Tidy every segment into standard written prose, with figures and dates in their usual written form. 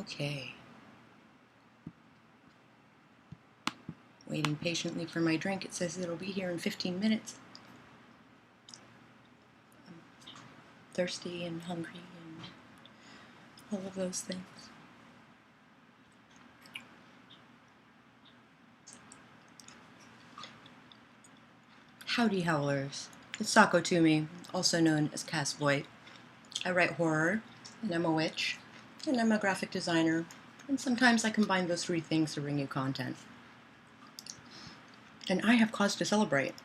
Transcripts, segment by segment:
Okay. Waiting patiently for my drink. It says it'll be here in 15 minutes. I'm thirsty and hungry and all of those things. Howdy howlers. It's Sako Toomey, also known as Castboy. I write horror, and I'm a witch, and I'm a graphic designer, and sometimes I combine those three things to bring you content. And I have cause to celebrate.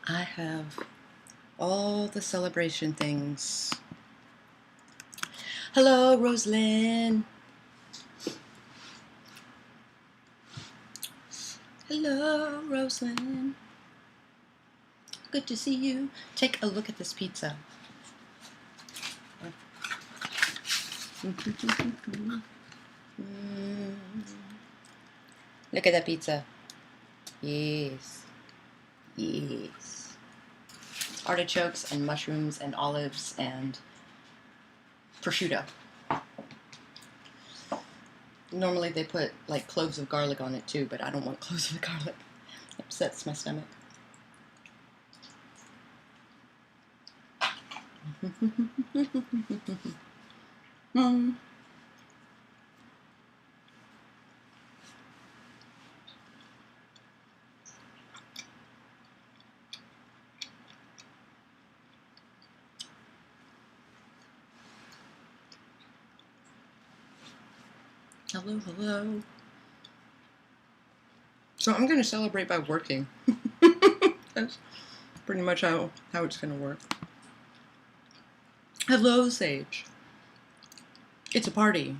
I have all the celebration things. Hello, Rosalind. Hello, Rosalind. Good to see you. Take a look at this pizza. Look at that pizza. Yes. Yes. Artichokes and mushrooms and olives and prosciutto. Normally they put like cloves of garlic on it too, but I don't want cloves of garlic. It upsets my stomach. Hello, hello. So I'm going to celebrate by working. That's pretty much how it's going to work. Hello, Sage. It's a party.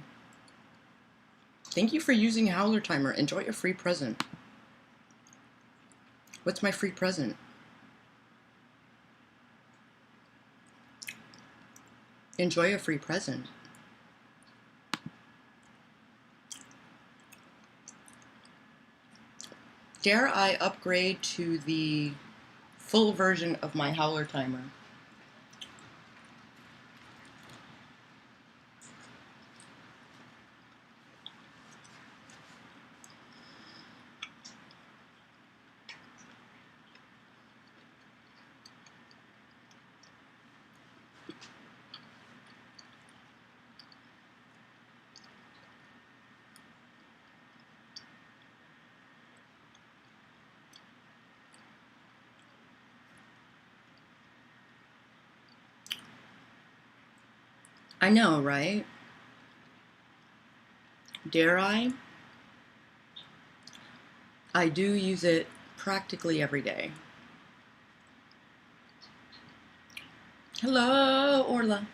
Thank you for using Howler Timer. Enjoy a free present. What's my free present? Enjoy a free present. Dare I upgrade to the full version of my Howler Timer? I know, right? Dare I? I do use it practically every day. Hello, Orla.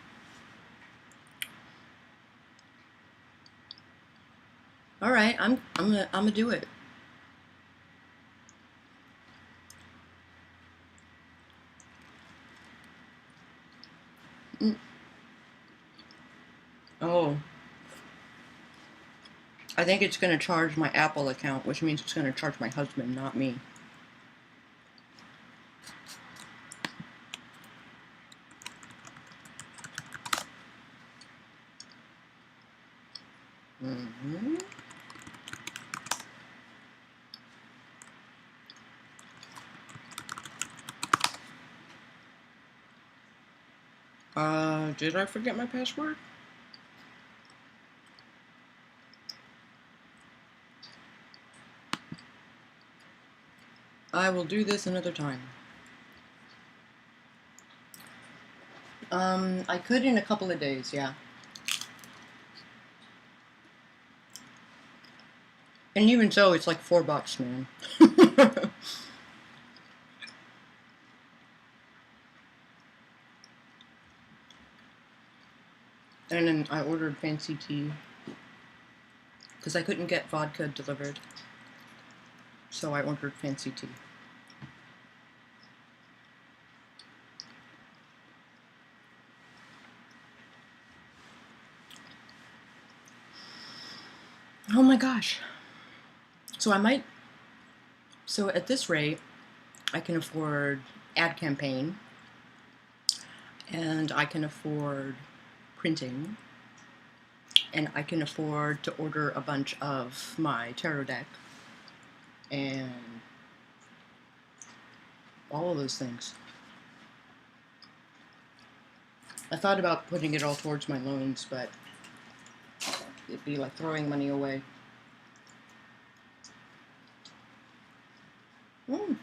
All right, I'm gonna do it. Oh. I think it's going to charge my Apple account, which means it's going to charge my husband, not me. Mm-hmm. Did I forget my password? I will do this another time. I could in a couple of days, yeah. And even so, it's like $4, man. And then I ordered fancy tea because I couldn't get vodka delivered. So I ordered fancy tea. Oh my gosh. So at this rate, I can afford ad campaign, and I can afford printing, and I can afford to order a bunch of my tarot deck and all of those things. I thought about putting it all towards my loans, but it'd be like throwing money away. Mm.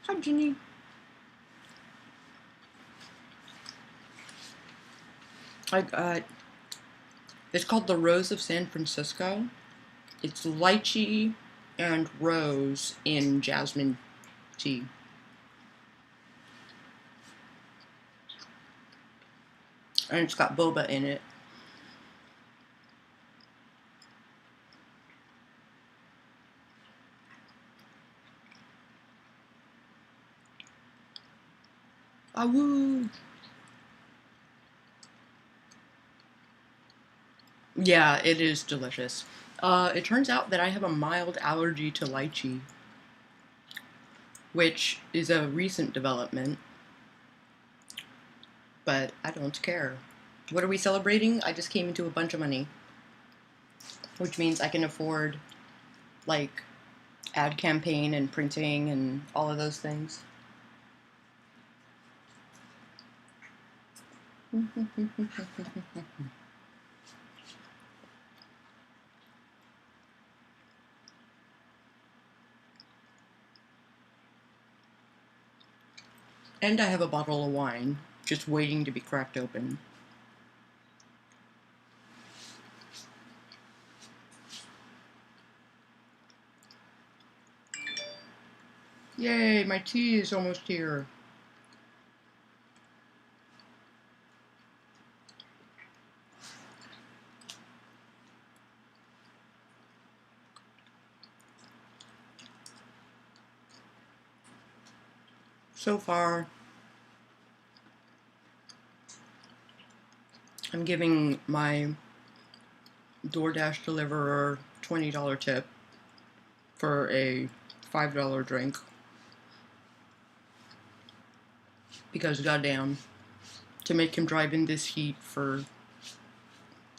Hi, Ginny. I got, it's called the Rose of San Francisco. It's lychee and rose in jasmine tea. And it's got boba in it. Ah, woo! Yeah, it is delicious. It turns out that I have a mild allergy to lychee, which is a recent development, but I don't care. What are we celebrating? I just came into a bunch of money, which means I can afford, like, ad campaign and printing and all of those things. And I have a bottle of wine just waiting to be cracked open. Yay, my tea is almost here. So far, I'm giving my DoorDash deliverer $20 tip for a $5 drink. Because goddamn, to make him drive in this heat for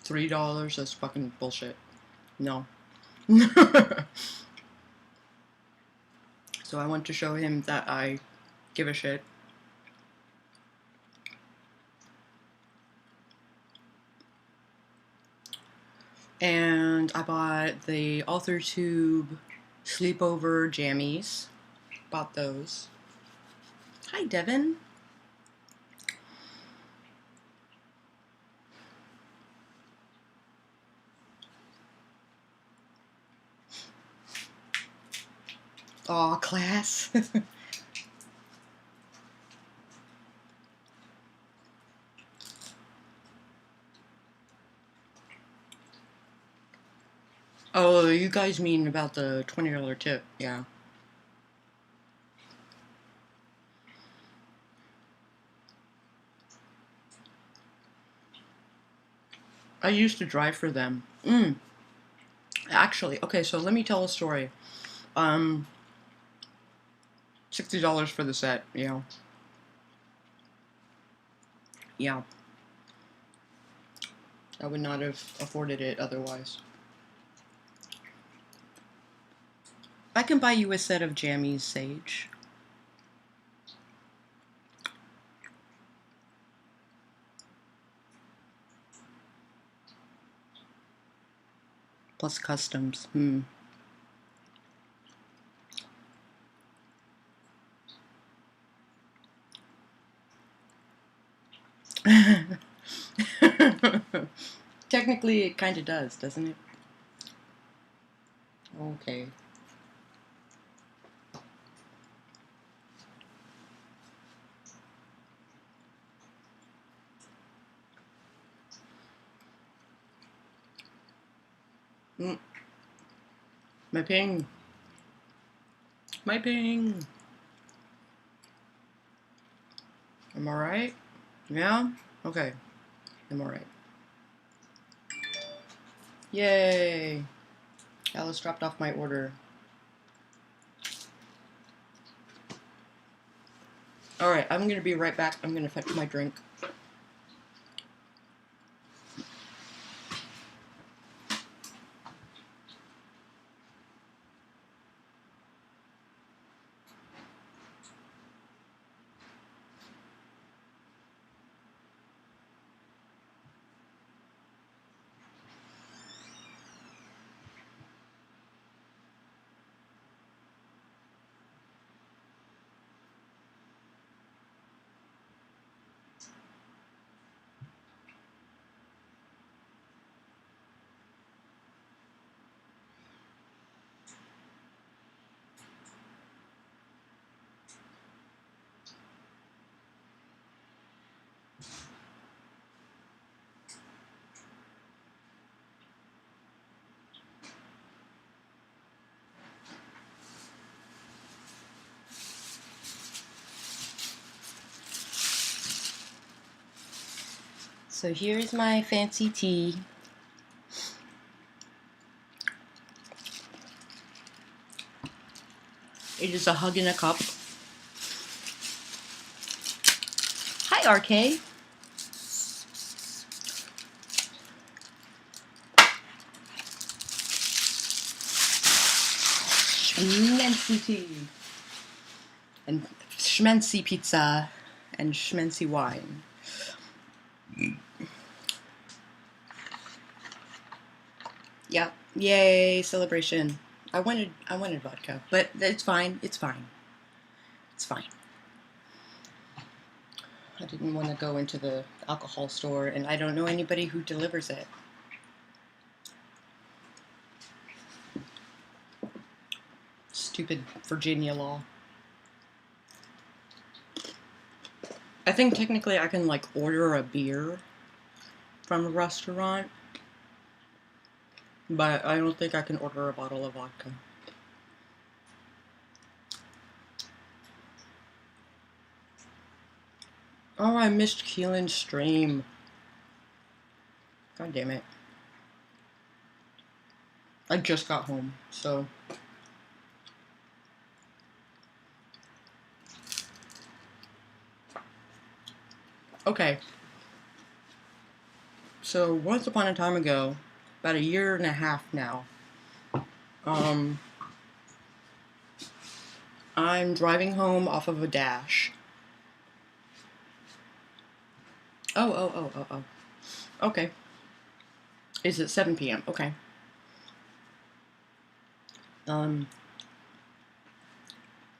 $3, that's fucking bullshit. No. So I want to show him that I give a shit. And I bought the Author Tube Sleepover Jammies. Bought those. Hi, Devin. Aw, class. Oh, you guys mean about the $20 tip, yeah. I used to drive for them. Actually, okay, so let me tell a story. $60 for the set, yeah. Yeah. I would not have afforded it otherwise. I can buy you a set of jammies, Sage. Plus customs. Technically, it kind of does, doesn't it? Okay. My ping. My ping. I'm alright? Yeah? Okay. I'm alright. Yay! Alice dropped off my order. Alright, I'm gonna be right back. I'm gonna fetch my drink. So here's my fancy tea. It is a hug in a cup. Hi, RK. Schmency tea. And schmency pizza. And schmency wine. Yep. Yay, celebration. I wanted vodka, but it's fine. It's fine. It's fine. I didn't want to go into the alcohol store, and I don't know anybody who delivers it. Stupid Virginia law. I think technically I can, like, order a beer from a restaurant, but I don't think I can order a bottle of vodka. Oh, I missed Keelan's stream. God damn it. I just got home, so... Okay. So, once upon a time ago, about a year and a half now, I'm driving home off of a dash. Oh. Okay. Is it 7 p.m.? Okay.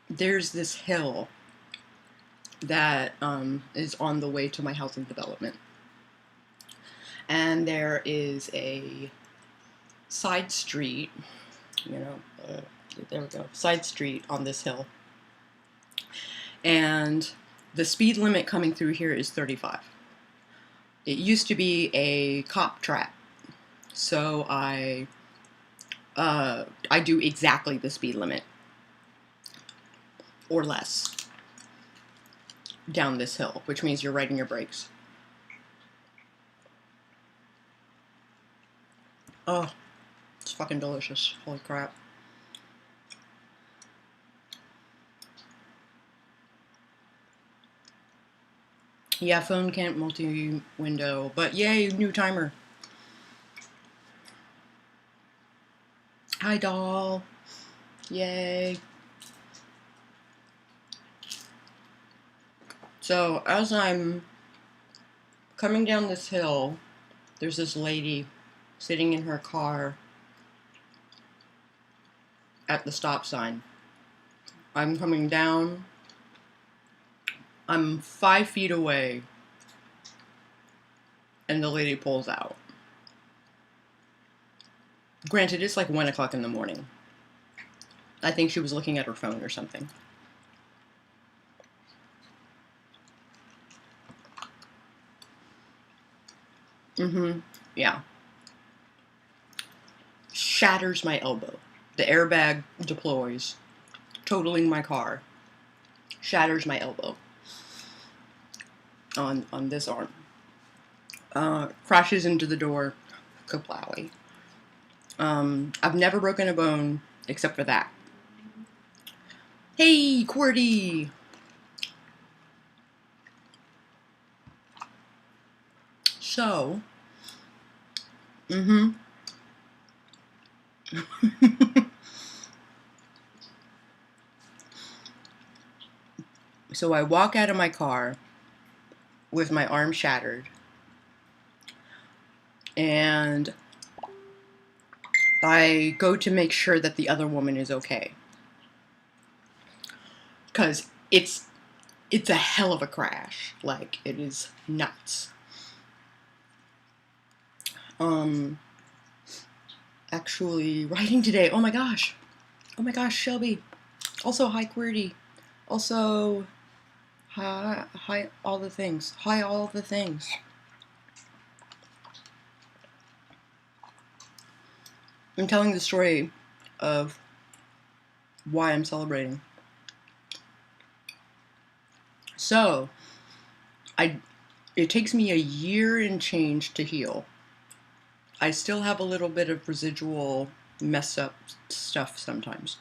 There's this hill that is on the way to my housing development. And there is a side street, there we go, side street on this hill. And the speed limit coming through here is 35. It used to be a cop trap, so I do exactly the speed limit, or less, down this hill, which means you're riding your brakes. Oh, it's fucking delicious. Holy crap. Yeah, phone can't multi-window, but yay, new timer. Hi, doll. Yay. So, as I'm coming down this hill, there's this lady sitting in her car at the stop sign. I'm coming down. I'm 5 feet away, and the lady pulls out. Granted, it's like 1 o'clock in the morning. I think she was looking at her phone or something. Yeah. Shatters my elbow. The airbag deploys, totaling my car. Shatters my elbow on this arm. Crashes into the door. Kaplowy. I've never broken a bone except for that. Hey, QWERTY! So, so I walk out of my car with my arm shattered, and I go to make sure that the other woman is okay. Because it's a hell of a crash. Like, it is nuts. Actually, writing today. Oh my gosh. Oh my gosh, Shelby. Also, hi, QWERTY. Also, hi, all the things. Hi, all the things. I'm telling the story of why I'm celebrating. So, it takes me a year and change to heal. I still have a little bit of residual messed up stuff sometimes.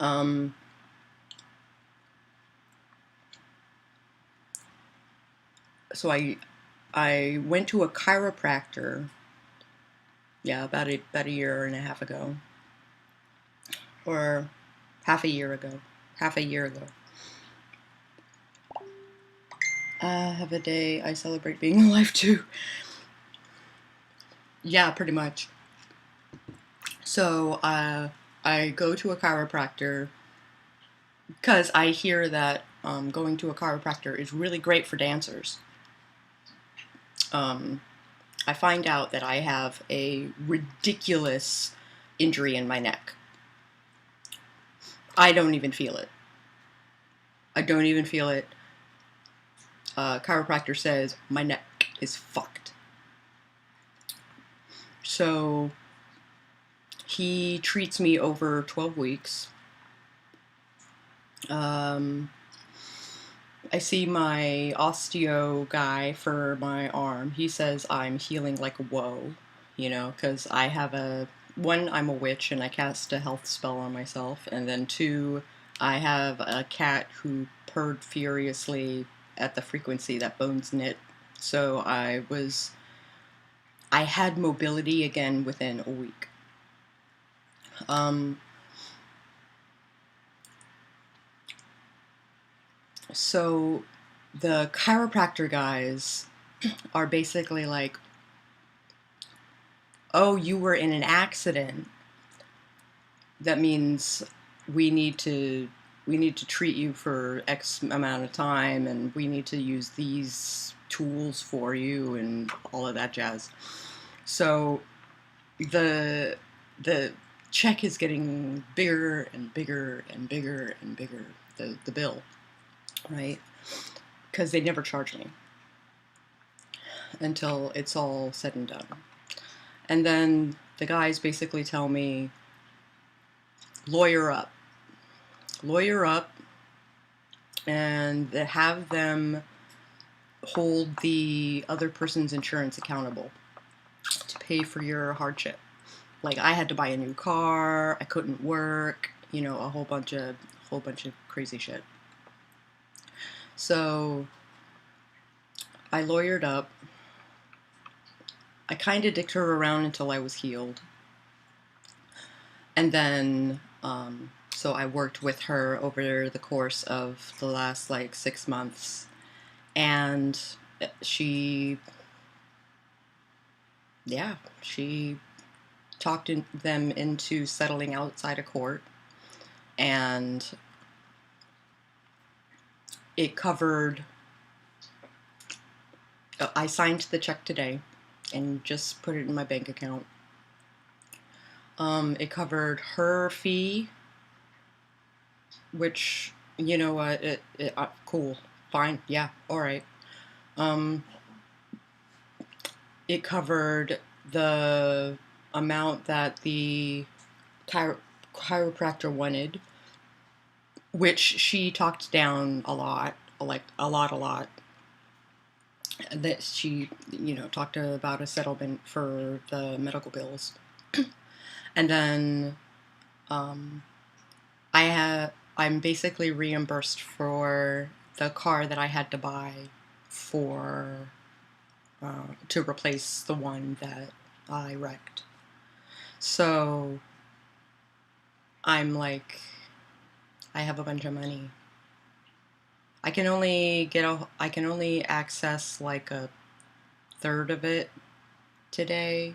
So I went to a chiropractor, yeah, about a year and a half ago, or half a year ago. Have a day I celebrate being alive too. Yeah, pretty much. So I go to a chiropractor because I hear that going to a chiropractor is really great for dancers. I find out that I have a ridiculous injury in my neck. I don't even feel it. Chiropractor says my neck is fucked. So he treats me over 12 weeks. I see my osteo guy for my arm. He says I'm healing like a whoa, because I have I'm a witch and I cast a health spell on myself, and then 2, I have a cat who purred furiously at the frequency that bones knit. So I had mobility again within a week. So the chiropractor guys are basically like, oh, you were in an accident. That means we need to treat you for X amount of time, and we need to use these tools for you and all of that jazz. So the check is getting bigger and bigger and bigger and bigger, the bill, right? Because they never charge me until it's all said and done. And then the guys basically tell me, lawyer up, and have them hold the other person's insurance accountable to pay for your hardship. Like, I had to buy a new car, I couldn't work, a whole bunch of crazy shit. So I lawyered up. I kind of dicked her around until I was healed. And then, so I worked with her over the course of the last 6 months, and she talked them into settling outside of court, and it covered, I signed the check today and just put it in my bank account. It covered her fee, which, you know what, cool, fine, yeah, alright. It covered the amount that the chiropractor wanted, which she talked down a lot. That she, talked about a settlement for the medical bills. And then I'm basically reimbursed for the car that I had to buy for to replace the one that I wrecked. So I'm like, I have a bunch of money. I can only access like a third of it today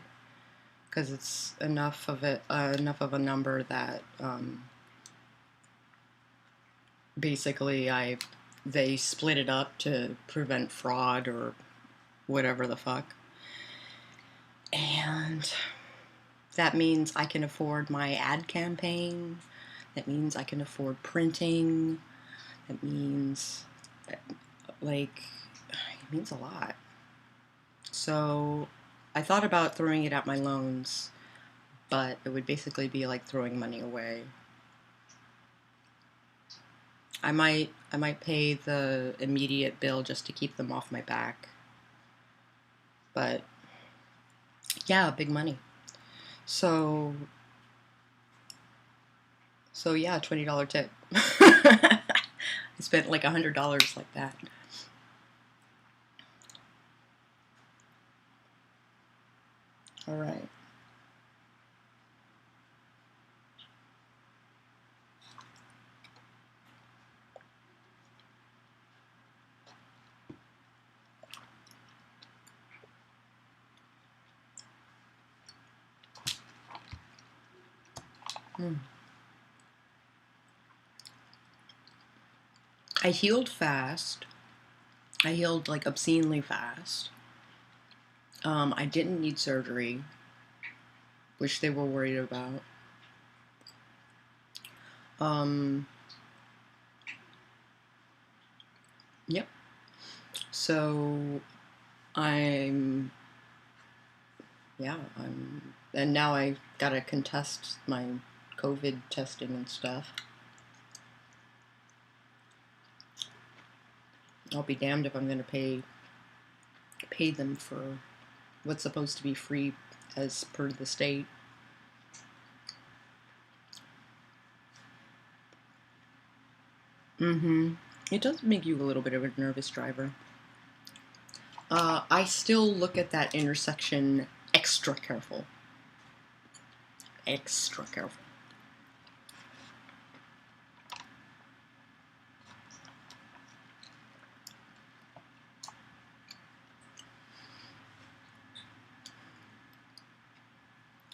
because it's enough of a number that basically they split it up to prevent fraud or whatever the fuck. And that means I can afford my ad campaign. That means I can afford printing. That means, like, it means a lot. So I thought about throwing it at my loans, but it would basically be like throwing money away. I might pay the immediate bill just to keep them off my back. But yeah, big money. So yeah, $20 tip. I spent like $100 like that. All right. I healed fast. I healed like obscenely fast. I didn't need surgery, which they were worried about. Yep. So and now I gotta contest my COVID testing and stuff. I'll be damned if I'm gonna pay them for what's supposed to be free as per the state. It does make you a little bit of a nervous driver. I still look at that intersection extra careful. Extra careful.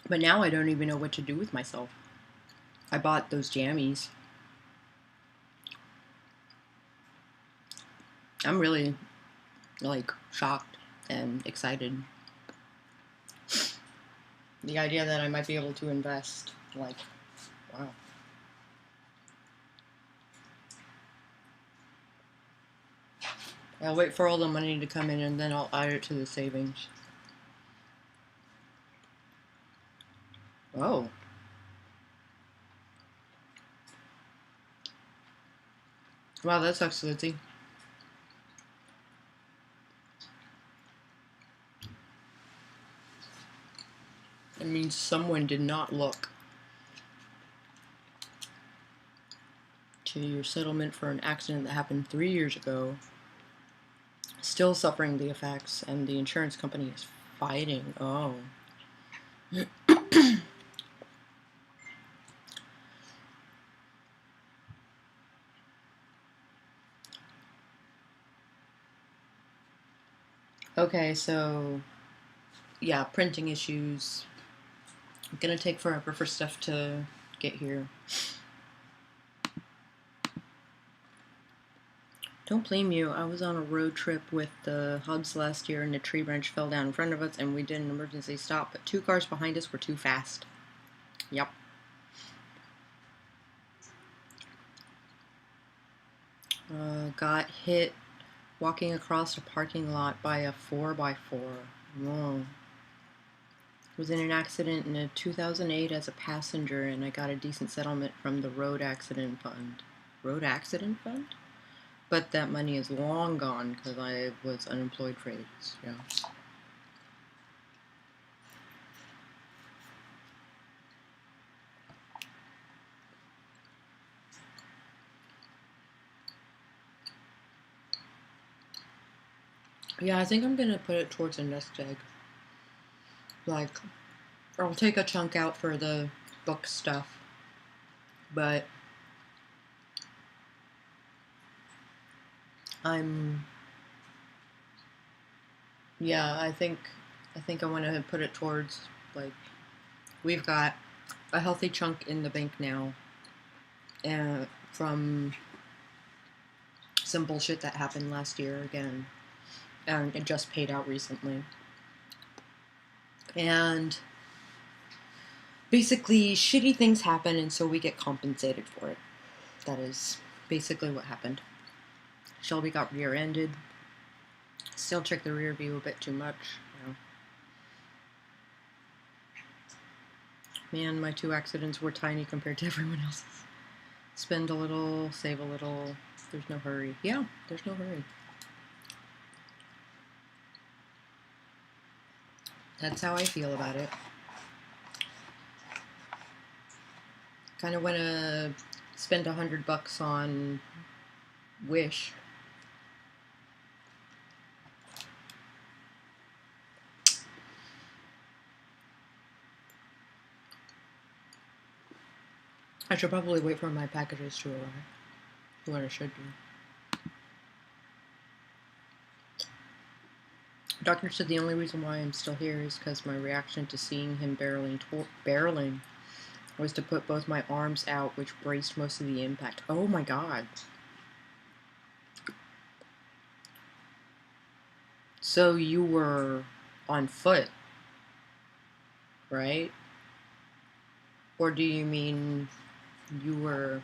But now I don't even know what to do with myself. I bought those jammies. I'm really, like, shocked and excited. The idea that I might be able to invest, like, wow. I'll wait for all the money to come in and then I'll add it to the savings. Oh. Wow, that sucks, Lizzie. It means someone did not look to your settlement for an accident that happened 3 years ago. Still suffering the effects, and the insurance company is fighting. Oh. Okay, so yeah, printing issues. Gonna take forever for stuff to get here. Don't blame you. I was on a road trip with the Hubs last year and a tree branch fell down in front of us and we did an emergency stop, but 2 cars behind us were too fast. Yep. Got hit walking across a parking lot by a 4x4. Whoa. Was in an accident in a 2008 as a passenger, and I got a decent settlement from the road accident fund. Road accident fund? But that money is long gone because I was unemployed for ages. Yeah. Yeah, I think I'm gonna put it towards a nest egg. Like, I'll take a chunk out for the book stuff, but I'm, yeah, I think I want to put it towards, like, we've got a healthy chunk in the bank now, and from some bullshit that happened last year again, and it just paid out recently. And basically, shitty things happen, and so we get compensated for it. That is basically what happened. Shelby got rear-ended. Still check the rear view a bit too much. You know. Man, my 2 accidents were tiny compared to everyone else's. Spend a little, save a little. There's no hurry. Yeah, there's no hurry. That's how I feel about it. Kind of want to spend $100 on Wish. I should probably wait for my packages to arrive. What I should do. Doctor said the only reason why I'm still here is because my reaction to seeing him barreling was to put both my arms out, which braced most of the impact. Oh my god. So you were on foot, right? Or do you mean you were...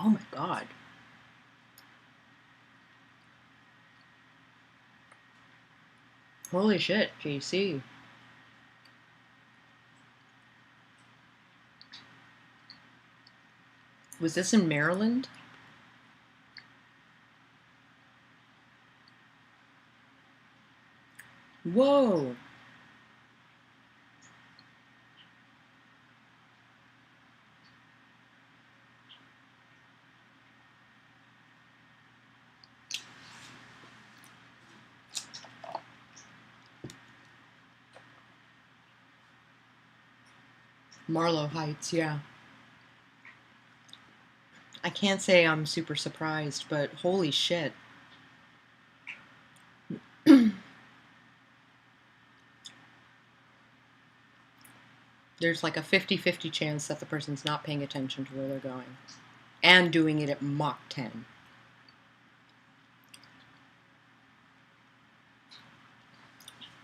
Oh my god. Holy shit, JC. Was this in Maryland? Whoa. Marlow Heights, yeah. I can't say I'm super surprised, but holy shit. There's like a 50-50 chance that the person's not paying attention to where they're going. And doing it at Mach 10.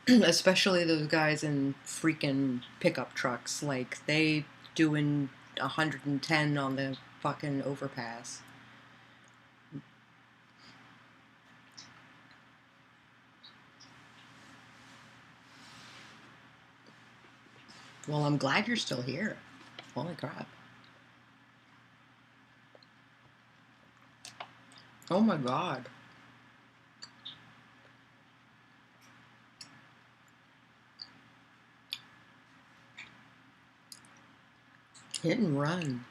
Especially those guys in freaking pickup trucks. Like, they doing 110 on the fucking overpass. Well, I'm glad you're still here. Holy crap. Oh my god. Hit and run.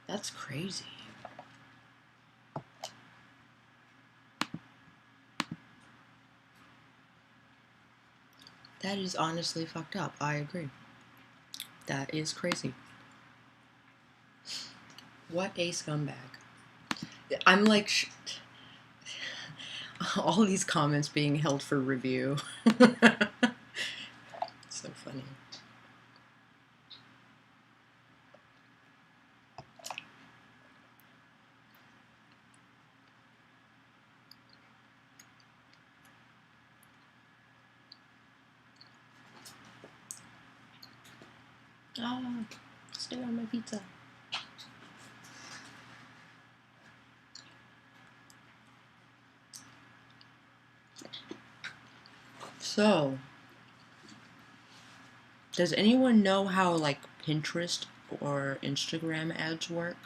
That's crazy. That is honestly fucked up. I agree. That is crazy. What a scumbag. I'm like... all these comments being held for review. So funny. Oh, stay on my pizza. So, does anyone know how, like, Pinterest or Instagram ads work?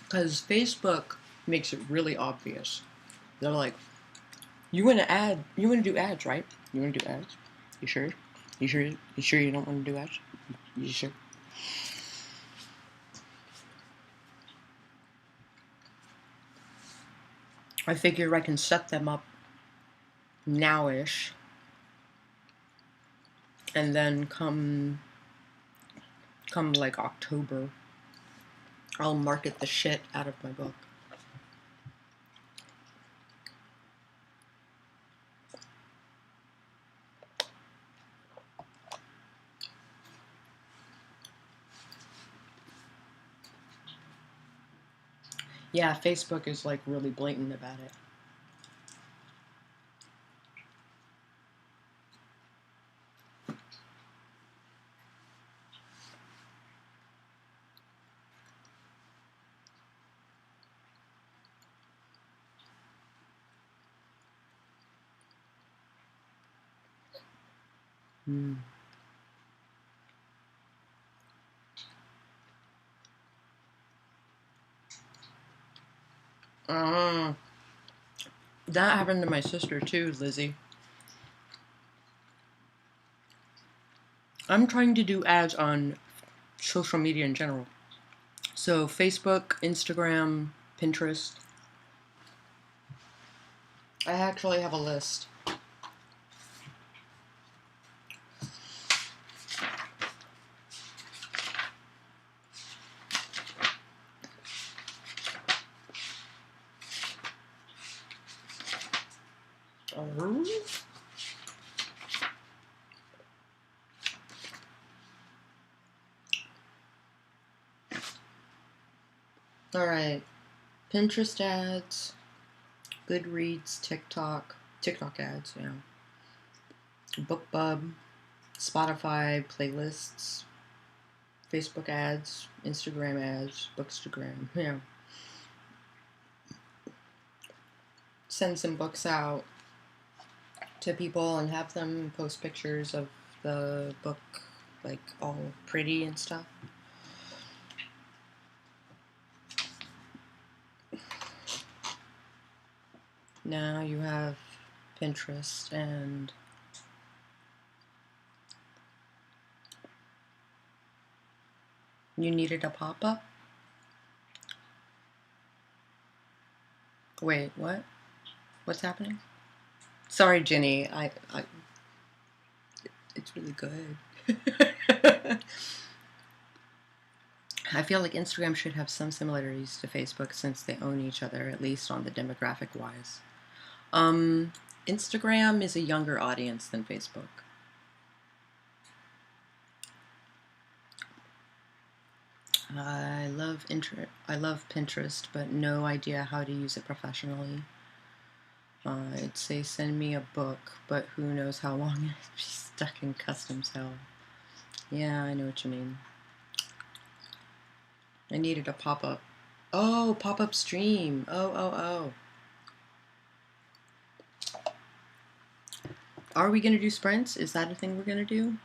Because Facebook makes it really obvious. They're like, you want to do ads, right? You want to do ads? You sure? You sure? You sure you don't want to do ads? You sure? I figure I can set them up nowish, and then come like October, I'll market the shit out of my book. Yeah, Facebook is like really blatant about it. Mm. That happened to my sister too, Lizzie. I'm trying to do ads on social media in general. So Facebook, Instagram, Pinterest. I actually have a list. Alright. Pinterest ads, Goodreads, TikTok ads, yeah. BookBub, Spotify playlists, Facebook ads, Instagram ads, Bookstagram, yeah. Send some books out to people and have them post pictures of the book, like all pretty and stuff. Now you have Pinterest and you needed a pop-up? Wait, what? What's happening? Sorry, Jenny. It's really good. I feel like Instagram should have some similarities to Facebook since they own each other, at least on the demographic wise. Instagram is a younger audience than Facebook. I love Pinterest, but no idea how to use it professionally. I'd say send me a book, but who knows how long I'd be stuck in customs hell. Yeah, I know what you mean. I needed a pop-up. Oh, pop-up stream. Oh. Are we gonna do sprints? Is that a thing we're gonna do?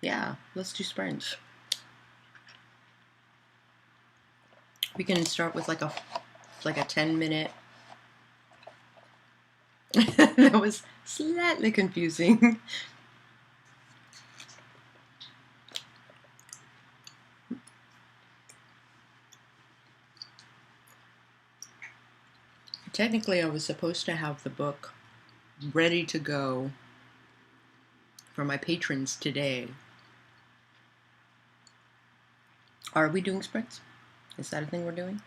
Yeah, let's do sprints. We can start with like a 10-minute. That was slightly confusing. Technically, I was supposed to have the book ready to go for my patrons today. Are we doing sprints? Is that a thing we're doing?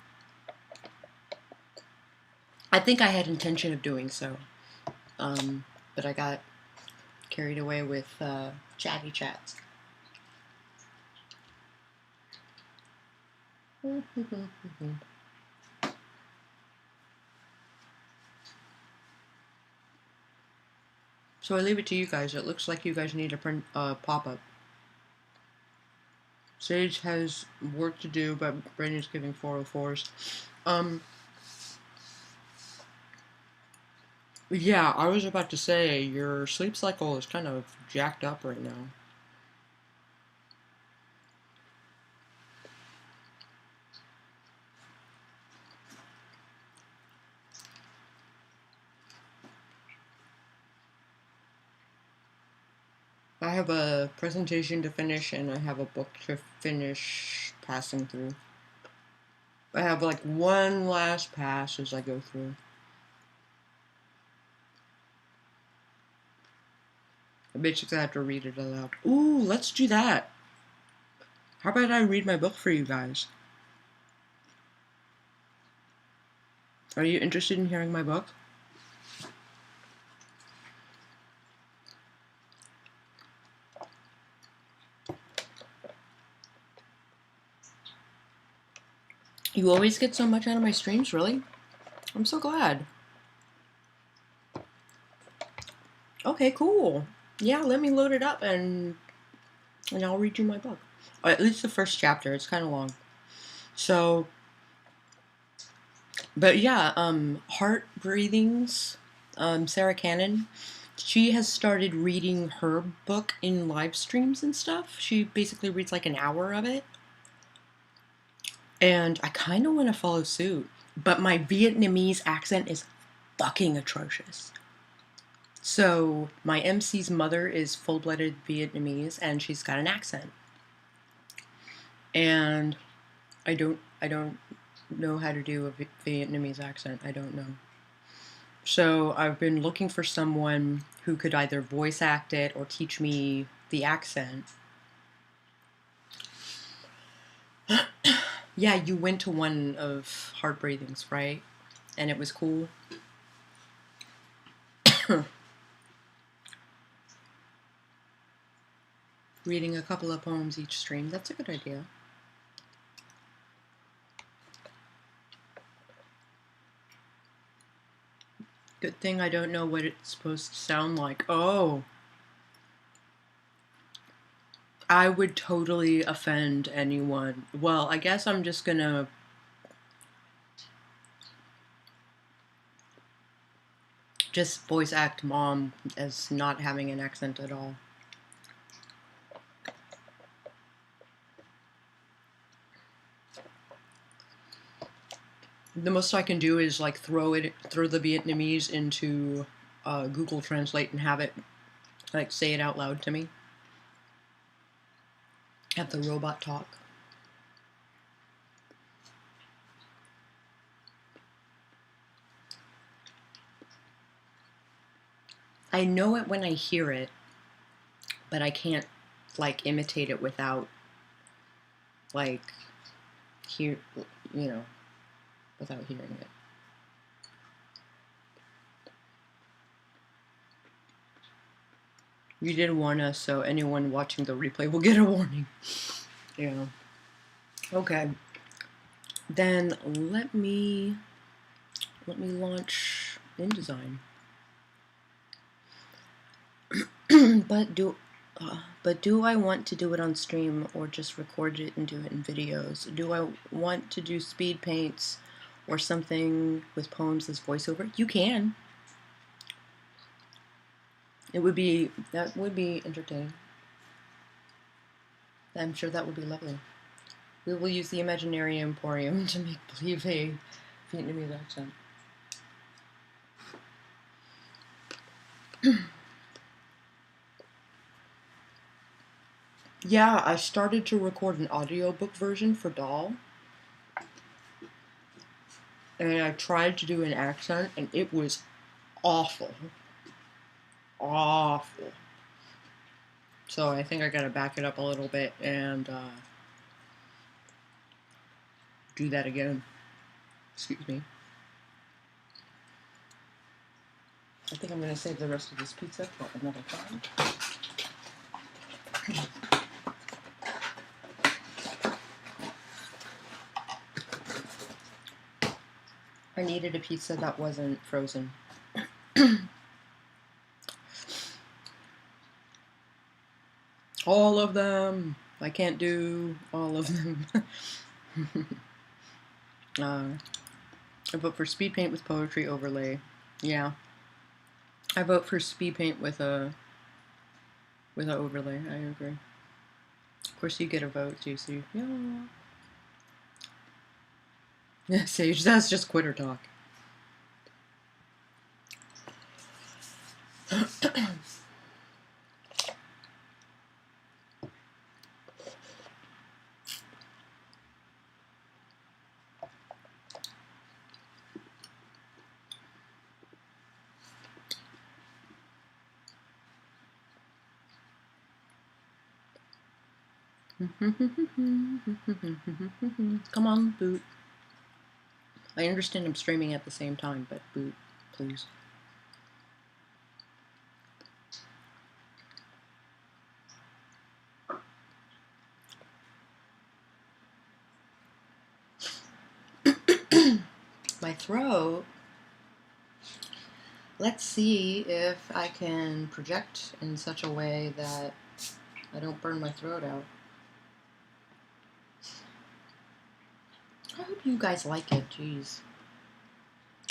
I think I had intention of doing so, but I got carried away with chatty chats. So I leave it to you guys. It looks like you guys need a pop-up. Sage has work to do, but Brandon's giving 404s. Yeah, I was about to say, your sleep cycle is kind of jacked up right now. I have a presentation to finish and I have a book to finish passing through. I have like one last pass as I go through. I basically have to read it aloud. Ooh, let's do that. How about I read my book for you guys? Are you interested in hearing my book? You always get so much out of my streams, really? I'm so glad. Okay, cool. Yeah, let me load it up and I'll read you my book. Or at least the first chapter. It's kind of long. So, but yeah, Heart Breathings, Sarah Cannon, she has started reading her book in live streams and stuff. She basically reads like an hour of it. And I kind of want to follow suit, but my Vietnamese accent is fucking atrocious. So my MC's mother is full-blooded Vietnamese, and she's got an accent. And I don't know how to do a Vietnamese accent. I don't know. So I've been looking for someone who could either voice act it or teach me the accent. Yeah, you went to one of Heart Breathings, right? And it was cool. Reading a couple of poems each stream. That's a good idea. Good thing I don't know what it's supposed to sound like. Oh. I would totally offend anyone. Well, I guess I'm just gonna just voice act Mom as not having an accent at all. The most I can do is like throw the Vietnamese into Google Translate and have it like say it out loud to me. Have the robot talk. I know it when I hear it, but I can't like imitate it without like without hearing it. You did warn us, so anyone watching the replay will get a warning. Yeah. Okay. Then let me launch InDesign. But do I want to do it on stream or just record it and do it in videos? Do I want to do speed paints or something with poems as voiceover? You can. That would be entertaining. I'm sure that would be lovely. We will use the Imaginary Emporium to make believe a Vietnamese accent. Yeah, I started to record an audiobook version for Doll. And I tried to do an accent, and it was awful. Awful. So I think I gotta back it up a little bit and do that again. Excuse me. I think I'm gonna save the rest of this pizza for another time. I needed a pizza that wasn't frozen. All of them! I can't do all of them. I vote for speed paint with poetry overlay. Yeah. I vote for speed paint with a overlay. I agree. Of course you get a vote, Juicy. Yeah. Yeah, Sage, that's just quitter talk. Come on, boot. I understand I'm streaming at the same time, but boot, please. My throat. Let's see if I can project in such a way that I don't burn my throat out. I hope you guys like it, jeez.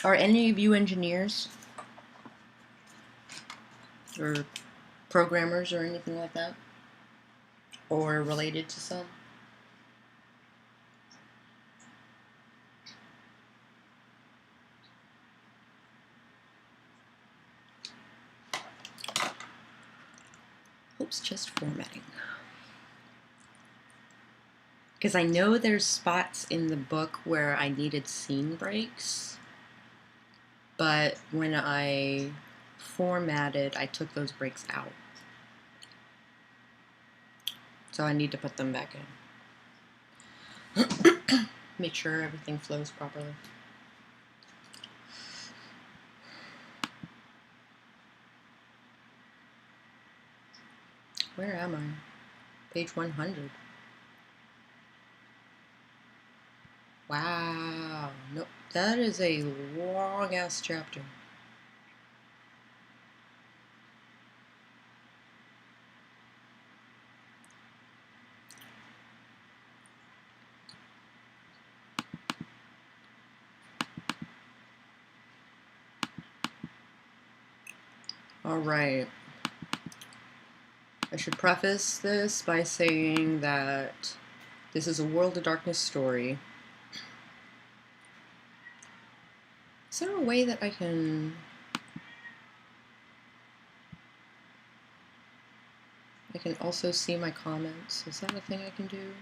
Are any of you engineers? Or programmers or anything like that? Or related to some? Oops, just formatting. Because I know there's spots in the book where I needed scene breaks, but when I formatted, I took those breaks out. So I need to put them back in. Make sure everything flows properly. Where am I? Page 100. Wow. Nope. That is a long-ass chapter. All right. I should preface this by saying that this is a World of Darkness story. Is there a way that I can also see my comments? Is that a thing I can do?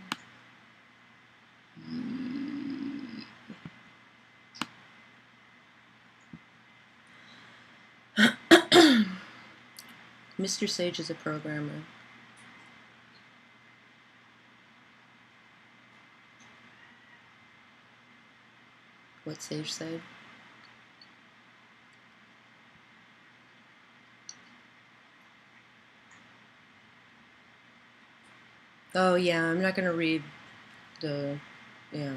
Mr. Sage is a programmer. What Sage said? Oh yeah, I'm not gonna read the, yeah.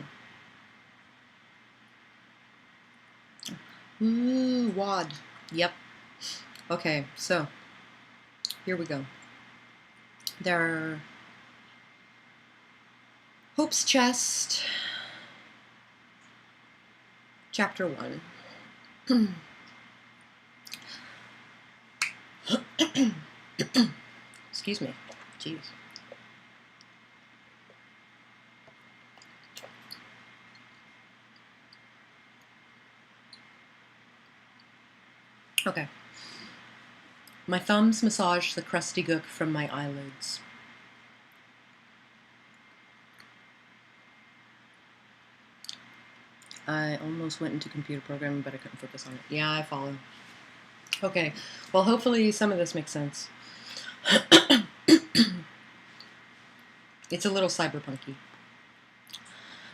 Ooh, WAD. Yep. Okay, so here we go. There are Hope's Chest, Chapter 1. Excuse me. Jeez. Okay. My thumbs massage the crusty gook from my eyelids. I almost went into computer programming, but I couldn't focus on it. Yeah, I follow. Okay, well, hopefully some of this makes sense. It's a little cyberpunky.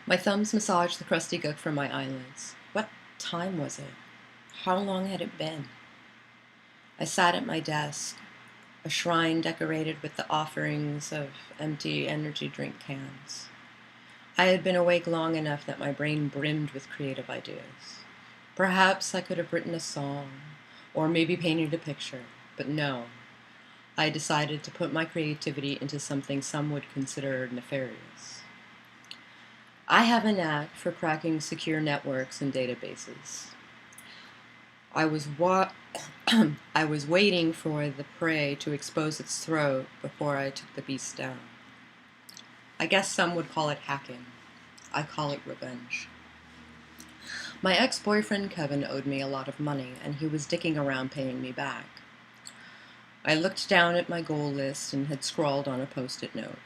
My thumbs massaged the crusty gook from my eyelids. What time was it? How long had it been? I sat at my desk, a shrine decorated with the offerings of empty energy drink cans. I had been awake long enough that my brain brimmed with creative ideas. Perhaps I could have written a song, or maybe painted a picture, but no. I decided to put my creativity into something some would consider nefarious. I have a knack for cracking secure networks and databases. I was waiting for the prey to expose its throat before I took the beast down. I guess some would call it hacking. I call it revenge. My ex-boyfriend Kevin owed me a lot of money, and he was dicking around paying me back. I looked down at my goal list and had scrawled on a post-it note.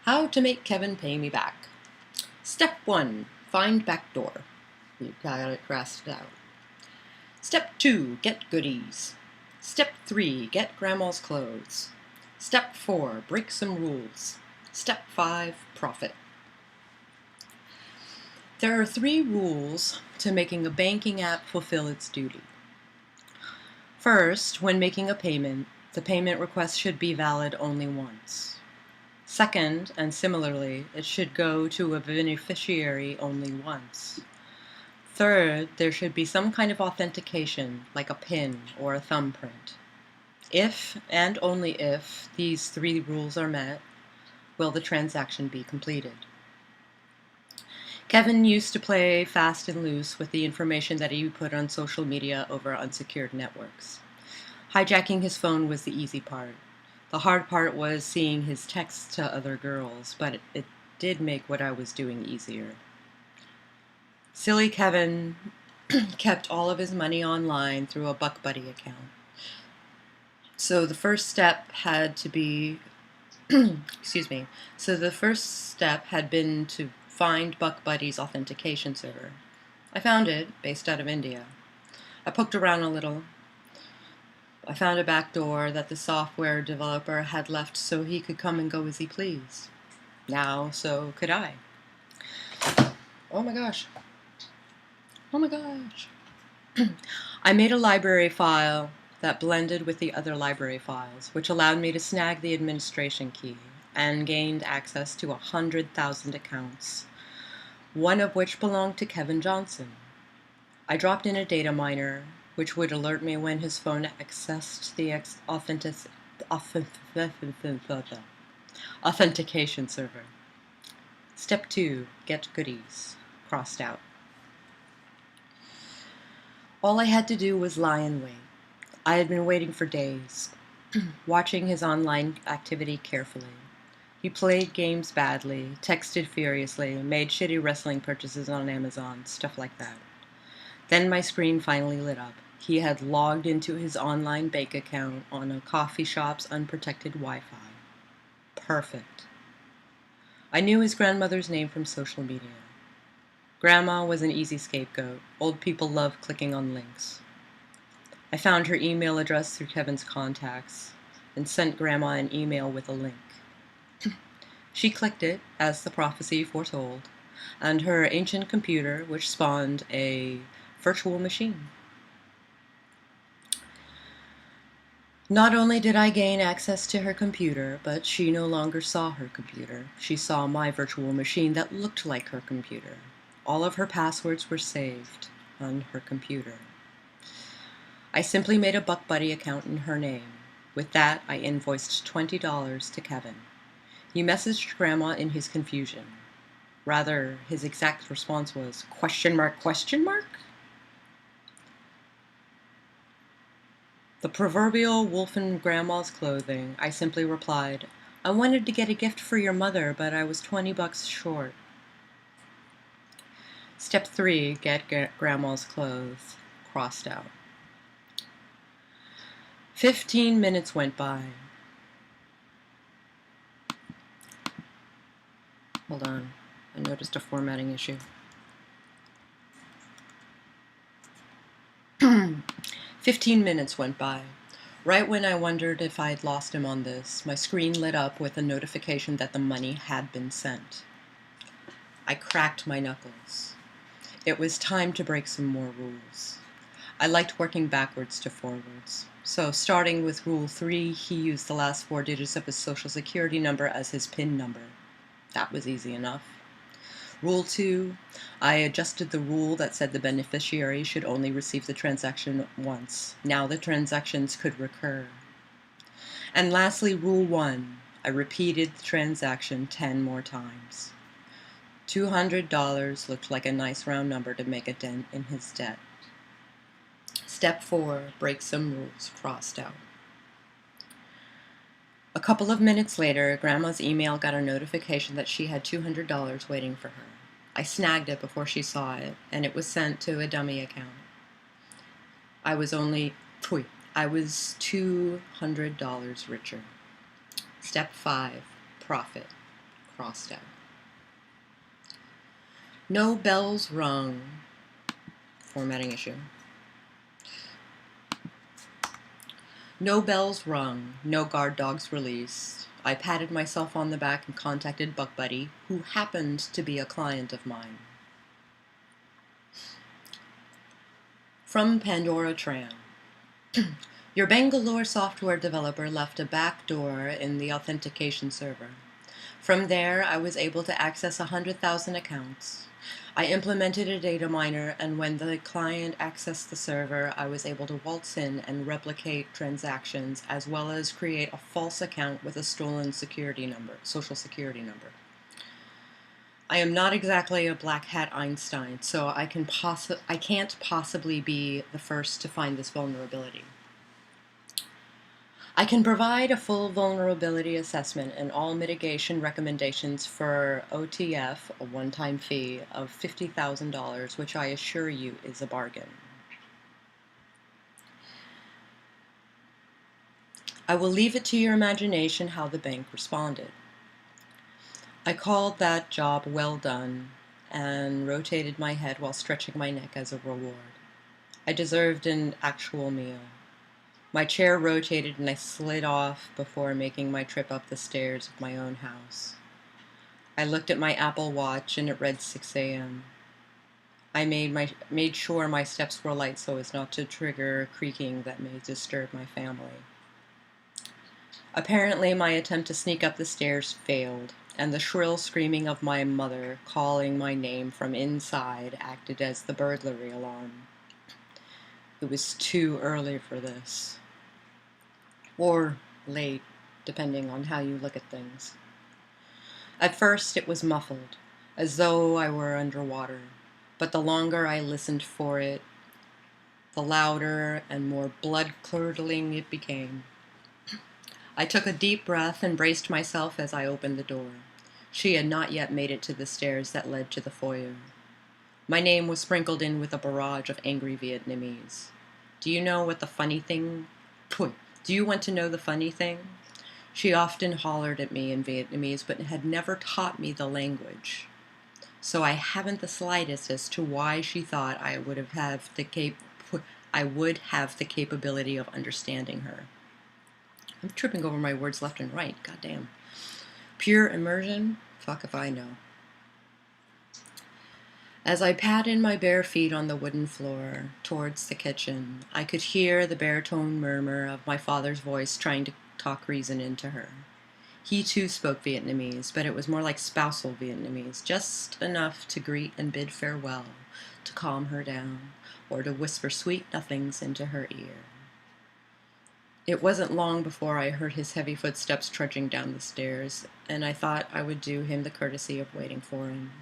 How to make Kevin pay me back. Step 1, find backdoor. We got it crossed out. Step 2, get goodies. Step 3, get grandma's clothes. Step 4, break some rules. Step 5, profit. There are 3 rules to making a banking app fulfill its duty. First, when making a payment, the payment request should be valid only once. Second, and similarly, it should go to a beneficiary only once. Third, there should be some kind of authentication, like a PIN or a thumbprint. If, and only if, these 3 rules are met, will the transaction be completed. Kevin used to play fast and loose with the information that he put on social media over unsecured networks. Hijacking his phone was the easy part. The hard part was seeing his texts to other girls, but it did make what I was doing easier. Silly Kevin kept all of his money online through a BuckBuddy account. So the first step had to be, excuse me, so the first step had been to find BuckBuddy's authentication server. I found it, based out of India. I poked around a little. I found a back door that the software developer had left so he could come and go as he pleased. Now, so could I. Oh my gosh. Oh my gosh. I made a library file that blended with the other library files, which allowed me to snag the administration key and gained access to 100,000 accounts, one of which belonged to Kevin Johnson. I dropped in a data miner, which would alert me when his phone accessed the authentication server. Step 2, get goodies, crossed out. All I had to do was lie in wait. I had been waiting for days, watching his online activity carefully. He played games badly, texted furiously, made shitty wrestling purchases on Amazon, stuff like that. Then my screen finally lit up. He had logged into his online bank account on a coffee shop's unprotected Wi-Fi. Perfect. I knew his grandmother's name from social media. Grandma was an easy scapegoat. Old people love clicking on links. I found her email address through Kevin's contacts and sent Grandma an email with a link. She clicked it, as the prophecy foretold, and her ancient computer, which spawned a virtual machine. Not only did I gain access to her computer, but she no longer saw her computer. She saw my virtual machine that looked like her computer. All of her passwords were saved on her computer. I simply made a BuckBuddy account in her name. With that, I invoiced $20 to Kevin. He messaged Grandma in his confusion. Rather, his exact response was, question mark, question mark? The proverbial wolf in Grandma's clothing, I simply replied, I wanted to get a gift for your mother, but I was $20 short. Step 3, get Grandma's clothes, crossed out. 15 minutes went by. Hold on, I noticed a formatting issue. 15 minutes went by. Right when I wondered if I'd lost him on this, my screen lit up with a notification that the money had been sent. I cracked my knuckles. It was time to break some more rules. I liked working backwards to forwards. So starting with Rule 3, he used the last 4 digits of his social security number as his PIN number. That was easy enough. Rule 2, I adjusted the rule that said the beneficiary should only receive the transaction once. Now the transactions could recur. And lastly, Rule 1, I repeated the transaction 10 more times. $200 looked like a nice round number to make a dent in his debt. Step 4, break some rules, crossed out. A couple of minutes later, Grandma's email got a notification that she had $200 waiting for her. I snagged it before she saw it, and it was sent to a dummy account. I was $200 richer. Step 5, profit, crossed out. No bells rung. Formatting issue. No bells rung, no guard dogs released. I patted myself on the back and contacted Buck Buddy, who happened to be a client of mine. From Pandora Tran. Your Bangalore software developer left a backdoor in the authentication server. From there, I was able to access 100,000 accounts. I implemented a data miner, and when the client accessed the server, I was able to waltz in and replicate transactions, as well as create a false account with a stolen social security number. I am not exactly a black hat Einstein, so I can't possibly be the first to find this vulnerability. I can provide a full vulnerability assessment and all mitigation recommendations for OTF, a one-time fee of $50,000, which I assure you is a bargain. I will leave it to your imagination how the bank responded. I called that job well done and rotated my head while stretching my neck as a reward. I deserved an actual meal. My chair rotated and I slid off before making my trip up the stairs of my own house. I looked at my Apple Watch and it read 6 a.m. I made sure my steps were light so as not to trigger creaking that may disturb my family. Apparently, my attempt to sneak up the stairs failed, and the shrill screaming of my mother calling my name from inside acted as the burglary alarm. It was too early for this. Or late, depending on how you look at things. At first, it was muffled, as though I were underwater, but the longer I listened for it, the louder and more blood-curdling it became. I took a deep breath and braced myself as I opened the door. She had not yet made it to the stairs that led to the foyer. My name was sprinkled in with a barrage of angry Vietnamese. Do you want to know the funny thing? She often hollered at me in Vietnamese, but had never taught me the language. So I haven't the slightest as to why she thought I would have the capability of understanding her. I'm tripping over my words left and right, goddamn. Pure immersion? Fuck if I know. As I patted my bare feet on the wooden floor towards the kitchen, I could hear the baritone murmur of my father's voice trying to talk reason into her. He too spoke Vietnamese, but it was more like spousal Vietnamese, just enough to greet and bid farewell, to calm her down, or to whisper sweet nothings into her ear. It wasn't long before I heard his heavy footsteps trudging down the stairs, and I thought I would do him the courtesy of waiting for him.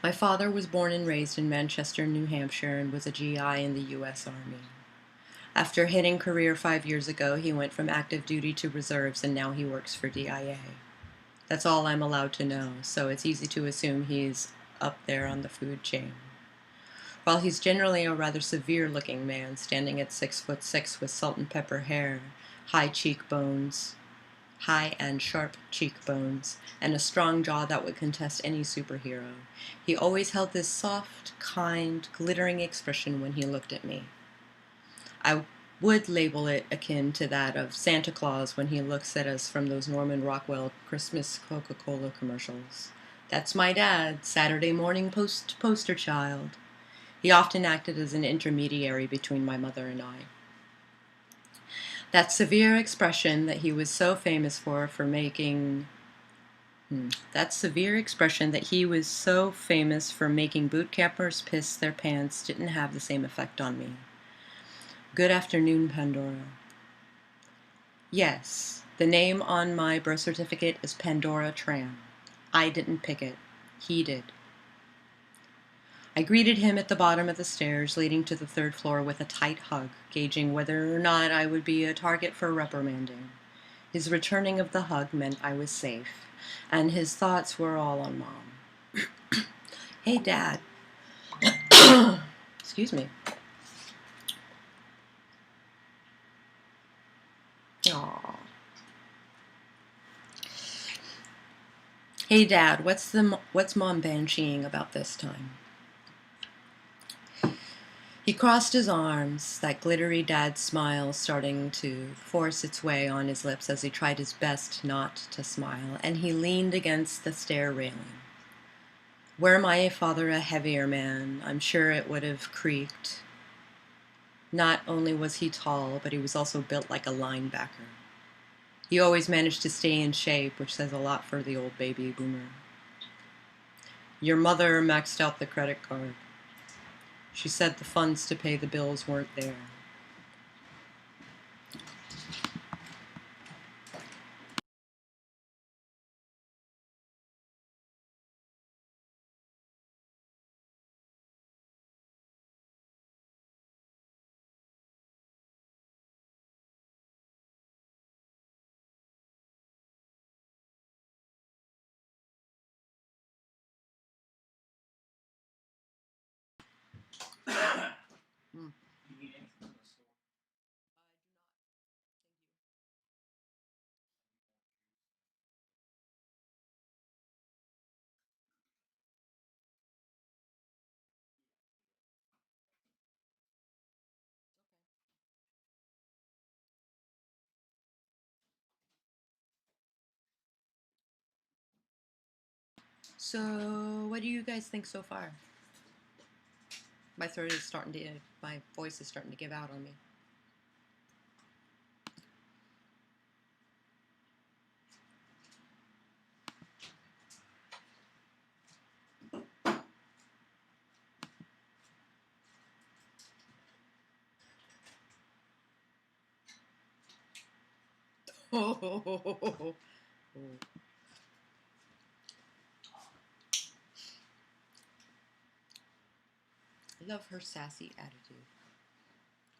My father was born and raised in Manchester, New Hampshire, and was a GI in the U.S. Army. After hitting career 5 years ago, he went from active duty to reserves, and now he works for DIA. That's all I'm allowed to know, so it's easy to assume he's up there on the food chain. While he's generally a rather severe-looking man, standing at 6'6" with salt and pepper hair, high and sharp cheekbones, and a strong jaw that would contest any superhero, he always held this soft, kind, glittering expression when he looked at me. I would label it akin to that of Santa Claus when he looks at us from those Norman Rockwell Christmas Coca-Cola commercials. That's my dad, Saturday morning poster child. He often acted as an intermediary between my mother and I. That severe expression that he was so famous for making boot campers piss their pants didn't have the same effect on me. Good afternoon, Pandora. Yes, the name on my birth certificate is Pandora Tran. I didn't pick it. He did. I greeted him at the bottom of the stairs leading to the third floor with a tight hug, gauging whether or not I would be a target for reprimanding. His returning of the hug meant I was safe, and his thoughts were all on Mom. Hey, Dad. Excuse me. Aww. Hey, Dad, what's Mom bansheeing about this time? He crossed his arms, that glittery dad smile starting to force its way on his lips as he tried his best not to smile, and he leaned against the stair railing. Were my father a heavier man, I'm sure it would have creaked. Not only was he tall, but he was also built like a linebacker. He always managed to stay in shape, which says a lot for the old baby boomer. Your mother maxed out the credit card. She said the funds to pay the bills weren't there. Mm. So, what do you guys think so far? My voice is starting to give out on me. Oh, I love her sassy attitude.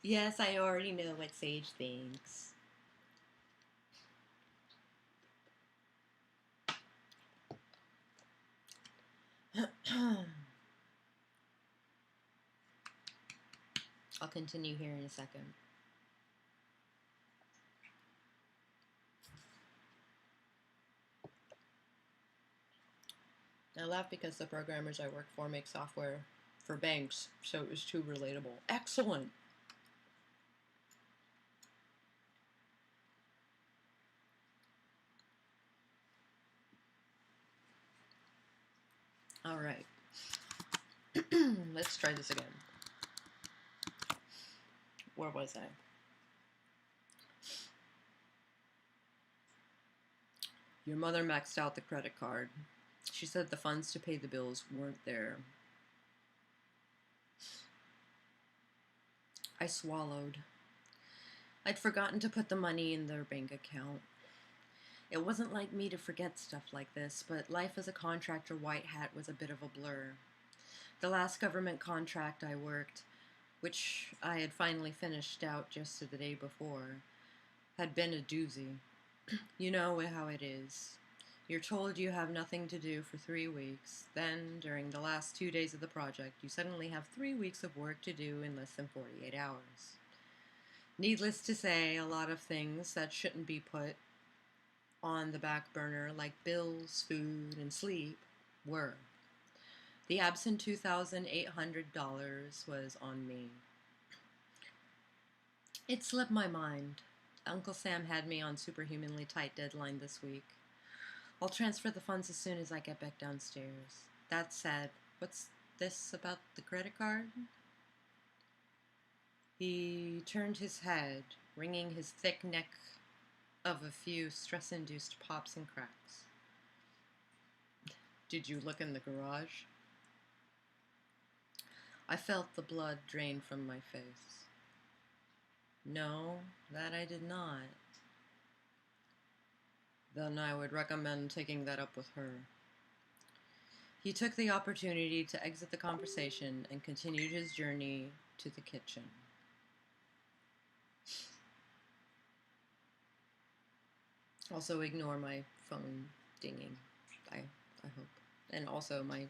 Yes, I already know what Sage thinks. I'll continue here in a second. I laugh because the programmers I work for make software for banks, so it was too relatable. Excellent. All right. Let's try this again. Where was I? Your mother maxed out the credit card. She said the funds to pay the bills weren't there. I swallowed. I'd forgotten to put the money in their bank account. It wasn't like me to forget stuff like this, but life as a contractor white hat was a bit of a blur. The last government contract I worked, which I had finally finished out just the day before, had been a doozy. You know how it is. You're told you have nothing to do for 3 weeks. Then, during the last 2 days of the project, you suddenly have 3 weeks of work to do in less than 48 hours. Needless to say, a lot of things that shouldn't be put on the back burner, like bills, food, and sleep, were. The absent $2,800 was on me. It slipped my mind. Uncle Sam had me on superhumanly tight deadline this week. I'll transfer the funds as soon as I get back downstairs. That said, what's this about the credit card? He turned his head, wringing his thick neck of a few stress-induced pops and cracks. Did you look in the garage? I felt the blood drain from my face. No, that I did not. Then I would recommend taking that up with her. He took the opportunity to exit the conversation and continued his journey to the kitchen. Also ignore my phone dinging, I hope. And also my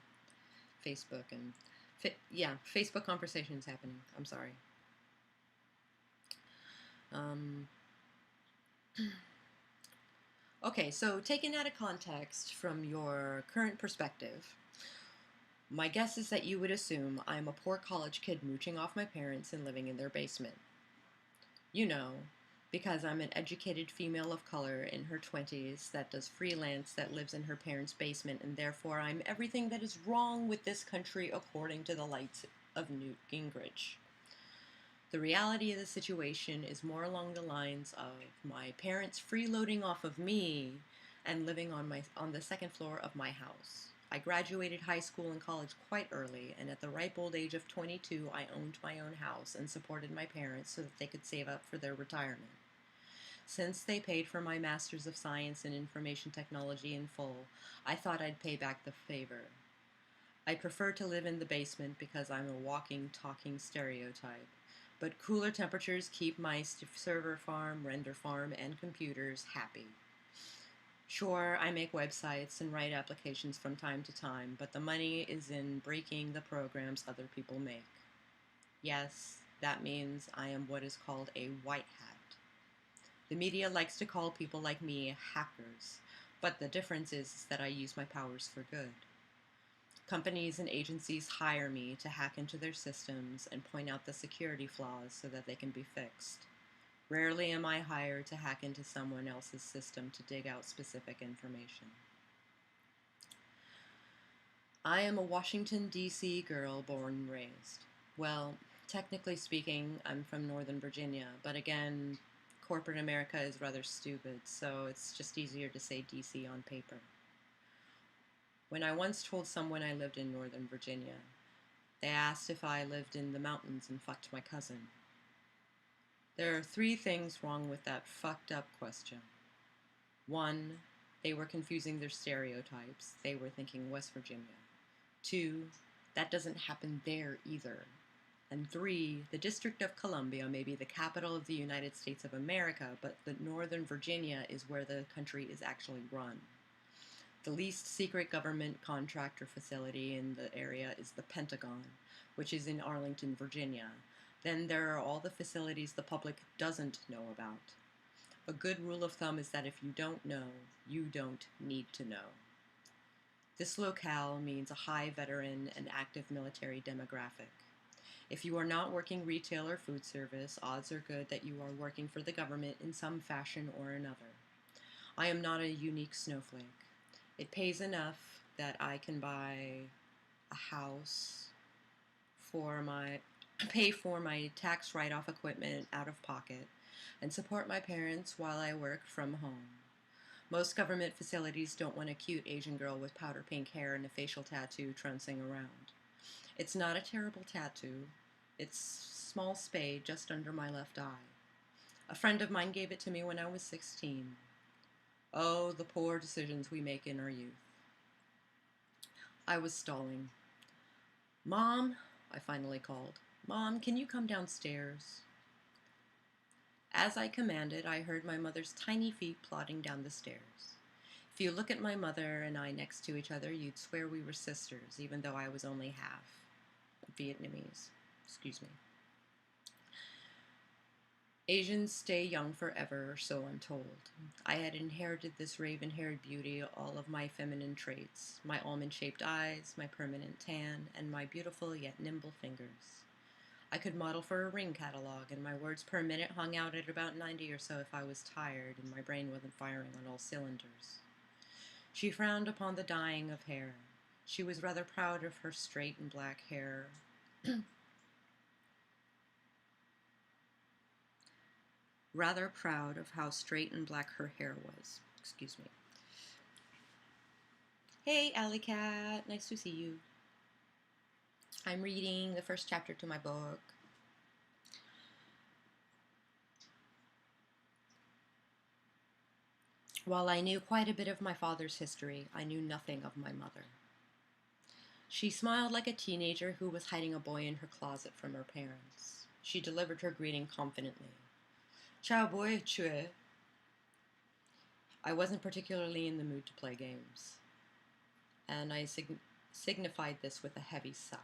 Facebook and, Facebook conversations happening. I'm sorry. Okay, so taken out of context from your current perspective, My guess is that you would assume I'm a poor college kid mooching off my parents and living in their basement. You know, because I'm an educated female of color in her 20s that does freelance, that lives in her parents' basement, and therefore I'm everything that is wrong with this country according to the lights of Newt Gingrich. The reality of the situation is more along the lines of my parents freeloading off of me and living on the second floor of my house. I graduated high school and college quite early, and at the ripe old age of 22, I owned my own house and supported my parents so that they could save up for their retirement. Since they paid for my Master's of Science in Information Technology in full, I thought I'd pay back the favor. I prefer to live in the basement because I'm a walking, talking stereotype. But cooler temperatures keep my server farm, render farm, and computers happy. Sure, I make websites and write applications from time to time, but the money is in breaking the programs other people make. Yes, that means I am what is called a white hat. The media likes to call people like me hackers, but the difference is that I use my powers for good. Companies and agencies hire me to hack into their systems and point out the security flaws so that they can be fixed. Rarely am I hired to hack into someone else's system to dig out specific information. I am a Washington, D.C. girl born and raised. Well, technically speaking, I'm from Northern Virginia, but again, corporate America is rather stupid, so it's just easier to say D.C. on paper. When I once told someone I lived in Northern Virginia, they asked if I lived in the mountains and fucked my cousin. There are 3 things wrong with that fucked up question. 1, they were confusing their stereotypes. They were thinking West Virginia. 2, that doesn't happen there either. And 3, the District of Columbia may be the capital of the United States of America, but the Northern Virginia is where the country is actually run. The least secret government contractor facility in the area is the Pentagon, which is in Arlington, Virginia. Then there are all the facilities the public doesn't know about. A good rule of thumb is that if you don't know, you don't need to know. This locale means a high veteran and active military demographic. If you are not working retail or food service, odds are good that you are working for the government in some fashion or another. I am not a unique snowflake. It pays enough that I can buy a house pay for my tax write-off equipment out of pocket, and support my parents while I work from home. Most government facilities don't want a cute Asian girl with powder pink hair and a facial tattoo trouncing around. It's not a terrible tattoo. It's small spade just under my left eye. A friend of mine gave it to me when I was 16. Oh, the poor decisions we make in our youth. I was stalling. "Mom," I finally called. "Mom, can you come downstairs?" As I commanded, I heard my mother's tiny feet plodding down the stairs. If you look at my mother and I next to each other, you'd swear we were sisters, even though I was only half Vietnamese. Excuse me. Asians stay young forever, so I'm told. I had inherited this raven-haired beauty, all of my feminine traits, my almond-shaped eyes, my permanent tan, and my beautiful yet nimble fingers. I could model for a ring catalog, and my words per minute hung out at about 90 or so if I was tired and my brain wasn't firing on all cylinders. She frowned upon the dyeing of hair. She was rather proud of her straight and black hair. Rather proud of how straight and black her hair was. Excuse me. Hey, Alley Cat. Nice to see you. I'm reading the first chapter to my book. While I knew quite a bit of my father's history, I knew nothing of my mother. She smiled like a teenager who was hiding a boy in her closet from her parents. She delivered her greeting confidently. "Ciao boy, chue." I wasn't particularly in the mood to play games, and I signified this with a heavy sigh.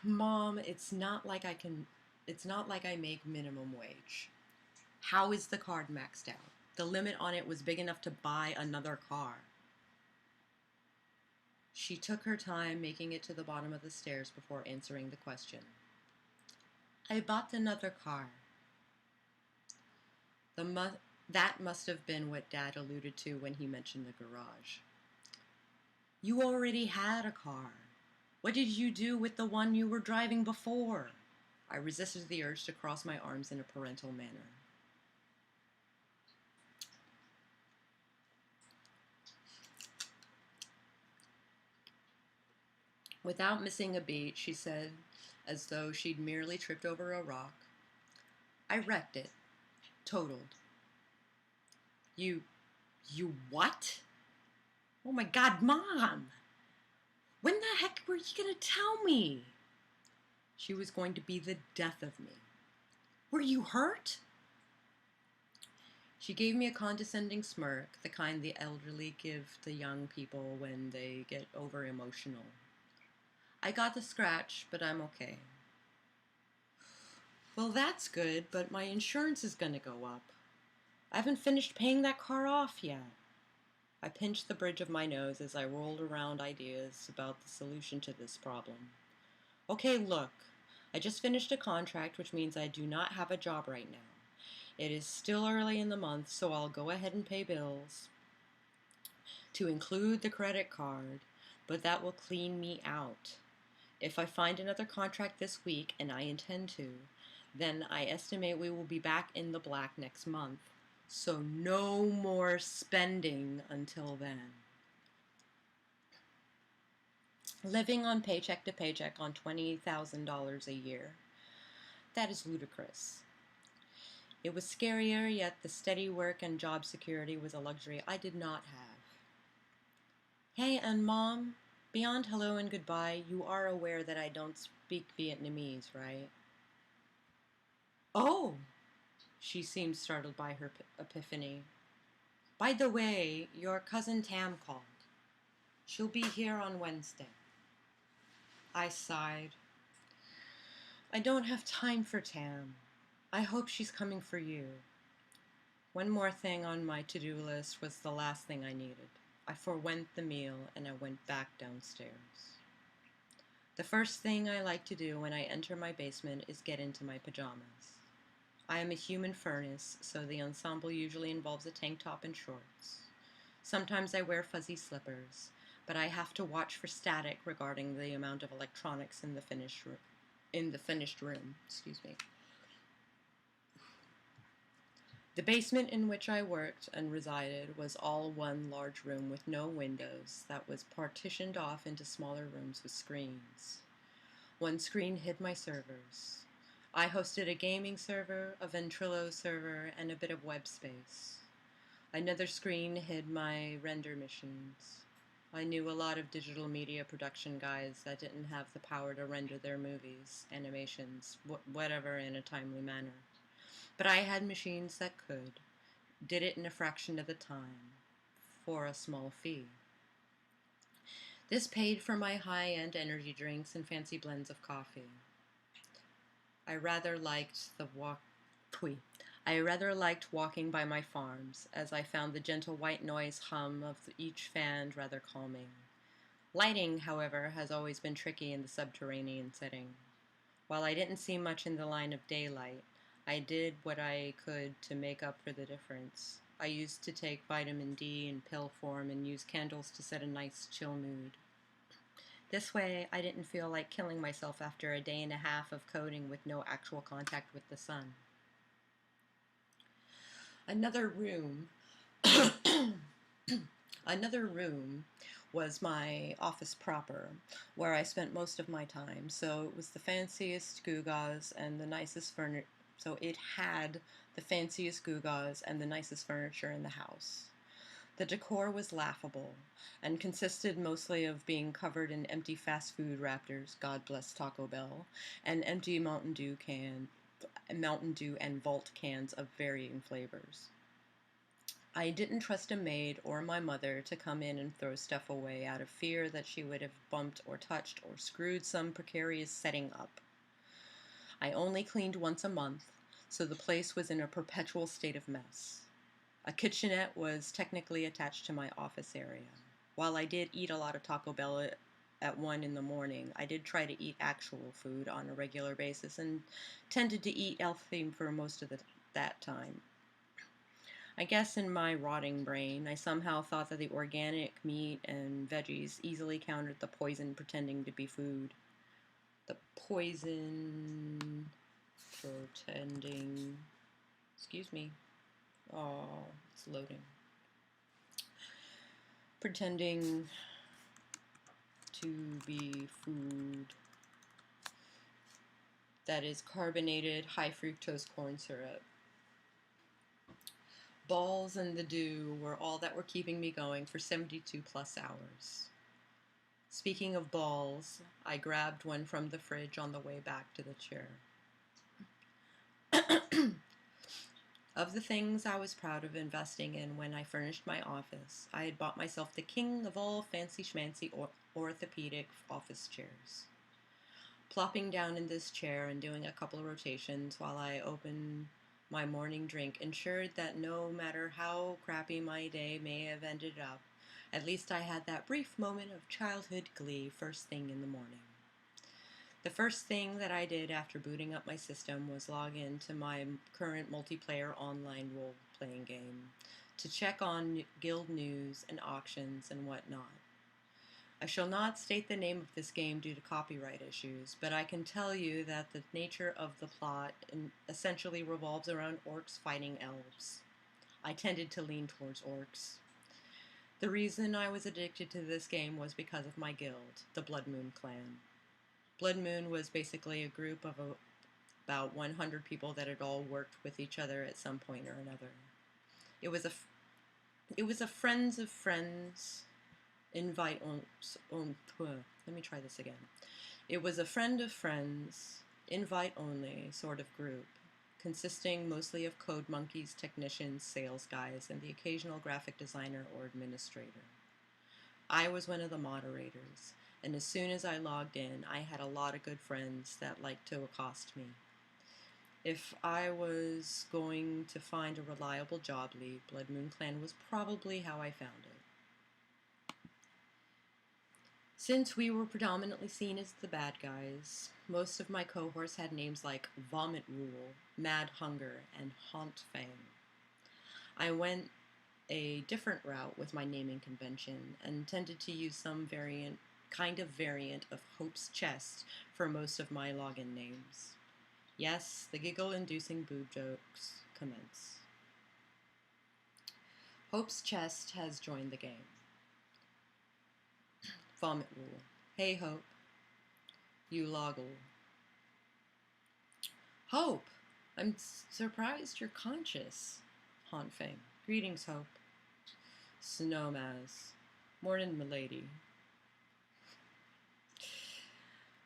"Mom, it's not like I make minimum wage. How is the card maxed out? The limit on it was big enough to buy another car." She took her time making it to the bottom of the stairs before answering the question. I bought another car. That must have been what Dad alluded to when he mentioned the garage. You already had a car. What did you do with the one you were driving before? I resisted the urge to cross my arms in a parental manner. Without missing a beat, she said, as though she'd merely tripped over a rock, I wrecked it. Totaled. You what? Oh my God, Mom! When the heck were you gonna tell me? She was going to be the death of me. Were you hurt? She gave me a condescending smirk, the kind the elderly give to young people when they get over-emotional. I got the scratch, but I'm okay. Well, that's good, but my insurance is gonna go up. I haven't finished paying that car off yet. I pinched the bridge of my nose as I rolled around ideas about the solution to this problem. Okay, look, I just finished a contract, which means I do not have a job right now. It is still early in the month, so I'll go ahead and pay bills to include the credit card, but that will clean me out. If I find another contract this week, and I intend to, then I estimate we will be back in the black next month. So no more spending until then. Living on paycheck to paycheck on $20,000 a year. That is ludicrous. It was scarier, yet the steady work and job security was a luxury I did not have. Hey, and Mom, beyond hello and goodbye, you are aware that I don't speak Vietnamese, right? Oh! She seemed startled by her epiphany. By the way, your cousin Tam called. She'll be here on Wednesday. I sighed. I don't have time for Tam. I hope she's coming for you. One more thing on my to-do list was the last thing I needed. I forwent the meal and I went back downstairs. The first thing I like to do when I enter my basement is get into my pajamas. I am a human furnace, so the ensemble usually involves a tank top and shorts. Sometimes I wear fuzzy slippers, but I have to watch for static regarding the amount of electronics in the finished room. The basement in which I worked and resided was all one large room with no windows that was partitioned off into smaller rooms with screens. One screen hid my servers. I hosted a gaming server, a Ventrilo server, and a bit of web space. Another screen hid my render machines. I knew a lot of digital media production guys that didn't have the power to render their movies, animations, whatever in a timely manner. But I had machines that could, did it in a fraction of the time, for a small fee. This paid for my high-end energy drinks and fancy blends of coffee. I rather liked walking by my farms, as I found the gentle white noise hum of each fan rather calming. Lighting, however, has always been tricky in the subterranean setting. While I didn't see much in the line of daylight, I did what I could to make up for the difference. I used to take vitamin D in pill form and use candles to set a nice chill mood. This way, I didn't feel like killing myself after a day and a half of coding with no actual contact with the sun. Another room was my office proper, where I spent most of my time. So it was the fanciest gewgaws and the nicest furniture. So it had the fanciest gewgaws and the nicest furniture in the house. The decor was laughable and consisted mostly of being covered in empty fast food raptors, God bless Taco Bell, and empty Mountain Dew and Vault cans of varying flavors. I didn't trust a maid or my mother to come in and throw stuff away out of fear that she would have bumped or touched or screwed some precarious setting up. I only cleaned once a month, so the place was in a perpetual state of mess. A kitchenette was technically attached to my office area. While I did eat a lot of Taco Bell at 1 in the morning, I did try to eat actual food on a regular basis and tended to eat healthy for most of that time. I guess in my rotting brain, I somehow thought that the organic meat and veggies easily countered the poison pretending to be food. The poison pretending... Excuse me. Oh, it's loading. Pretending to be food. That is carbonated high fructose corn syrup. Balls and the dew were all that were keeping me going for 72 plus hours. Speaking of balls, I grabbed one from the fridge on the way back to the chair. Of the things I was proud of investing in when I furnished my office, I had bought myself the king of all fancy schmancy orthopedic office chairs. Plopping down in this chair and doing a couple of rotations while I opened my morning drink ensured that no matter how crappy my day may have ended up, at least I had that brief moment of childhood glee first thing in the morning. The first thing that I did after booting up my system was log into my current multiplayer online role-playing game to check on guild news and auctions and whatnot. I shall not state the name of this game due to copyright issues, but I can tell you that the nature of the plot essentially revolves around orcs fighting elves. I tended to lean towards orcs. The reason I was addicted to this game was because of my guild, the Blood Moon clan. Blood Moon was basically a group of about 100 people that had all worked with each other at some point or another. It was a friends of friends invite on let me try this again. It was a friend of friends, invite only sort of group, consisting mostly of code monkeys, technicians, sales guys, and the occasional graphic designer or administrator. I was one of the moderators, and as soon as I logged in, I had a lot of good friends that liked to accost me. If I was going to find a reliable job lead, Blood Moon Clan was probably how I found it. Since we were predominantly seen as the bad guys, most of my cohorts had names like Vomit Rule, Mad Hunger, and Haunt Fang. I went a different route with my naming convention and tended to use some kind of variant of Hope's Chest for most of my login names. Yes, the giggle-inducing boob jokes commence. Hope's Chest has joined the game. Vomit Rule. Hey, Hope. You loggle. Hope! I'm surprised you're conscious. Haunt Fang. Greetings, Hope. Snowmaz. Morning, milady.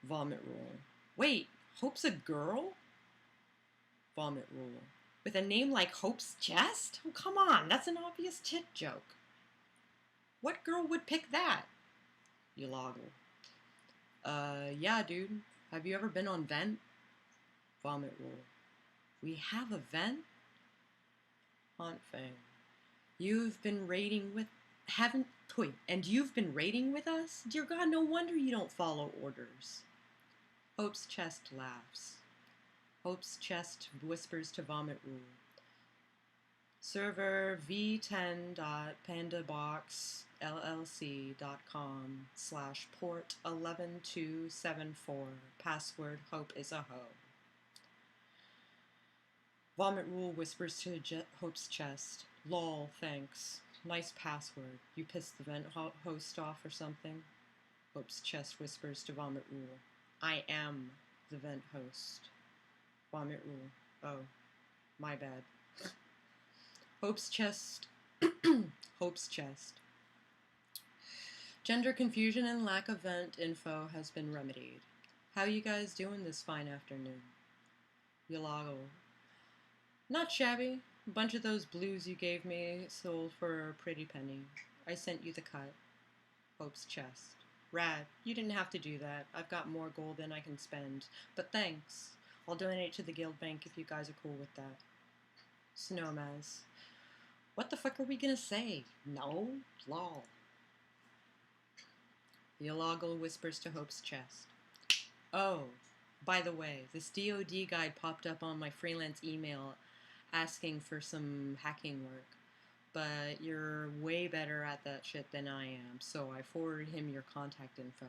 Vomit Rule. Wait, Hope's a girl? Vomit Rule. With a name like Hope's Chest? Oh, come on, that's an obvious tit joke. What girl would pick that? You loggle. Yeah, dude. Have you ever been on Vent? Vomit Rule. We have a Vent? Haunt Fang. You've been raiding with... And you've been raiding with us? Dear God, no wonder you don't follow orders. Hope's Chest laughs. Hope's Chest whispers to Vomit Rule. Server v10.pandaboxllc.com/port 11274. Password Hope is a hoe. Vomit Rule whispers to Hope's Chest. Lol, thanks. Nice password. You pissed the vent host off or something? Hope's Chest whispers to Vomit Rule. I am the vent host. Vomit Rule. Oh, my bad. Hope's Chest. Hope's Chest. Gender confusion and lack of vent info has been remedied. How you guys doing this fine afternoon? Yalago. Not shabby. A bunch of those blues you gave me sold for a pretty penny. I sent you the cut. Hope's Chest. Rad. You didn't have to do that. I've got more gold than I can spend. But thanks. I'll donate to the guild bank if you guys are cool with that. Snowmaz. What the fuck are we gonna say? No? Lol. Yalagal whispers to Hope's chest. Oh, by the way, this DoD guide popped up on my freelance email asking for some hacking work. But you're way better at that shit than I am, so I forwarded him your contact info.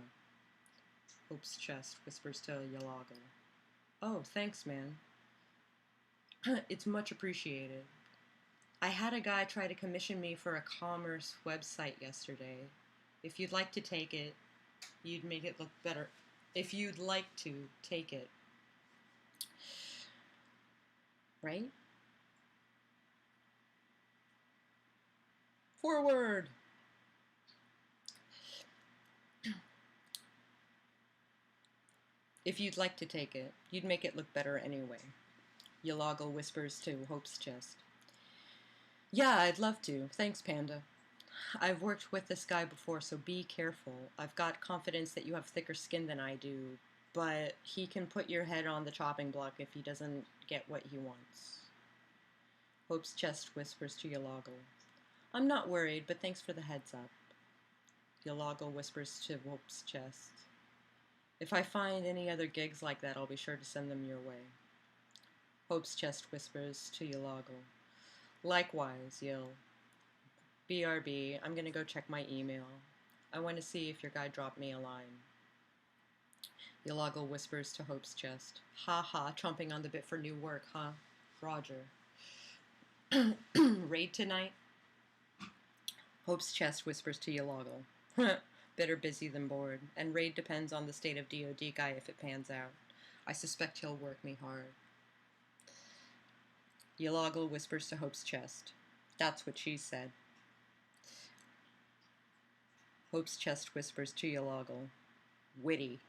Hope's chest whispers to Yalagal. Oh, thanks, man. It's much appreciated. I had a guy try to commission me for a commerce website yesterday. If you'd like to take it, you'd make it look better. If you'd like to take it. Right? Forward! If you'd like to take it, you'd make it look better anyway. Yalagal whispers to Hope's chest. Yeah, I'd love to. Thanks, Panda. I've worked with this guy before, so be careful. I've got confidence that you have thicker skin than I do, but he can put your head on the chopping block if he doesn't get what he wants. Hope's chest whispers to Yalagal. I'm not worried, but thanks for the heads up. Yalagal whispers to Hope's chest. If I find any other gigs like that, I'll be sure to send them your way. Hope's chest whispers to Yalagal. Likewise, Yil. BRB, I'm gonna go check my email. I want to see if your guy dropped me a line. Yalagal whispers to Hope's chest. Ha ha, chomping on the bit for new work, huh? Roger. Raid tonight? Hope's chest whispers to Yalagal. Better busy than bored, and raid depends on the state of DoD guy if it pans out. I suspect he'll work me hard. Yalagal whispers to Hope's chest. That's what she said. Hope's chest whispers to Yalagal. Witty.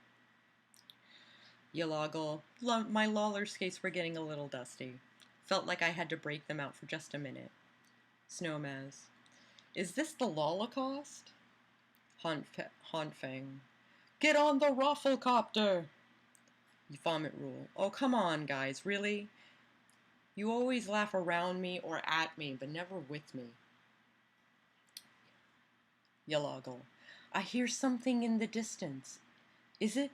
Yalagal, my roller skates were getting a little dusty. Felt like I had to break them out for just a minute. Snowmaz. Is this the Lolacost? Hauntfang. Get on the Rafflecopter! Vomit Rule. Oh, come on, guys, really? You always laugh around me or at me, but never with me. Yalagal. I hear something in the distance. Is it?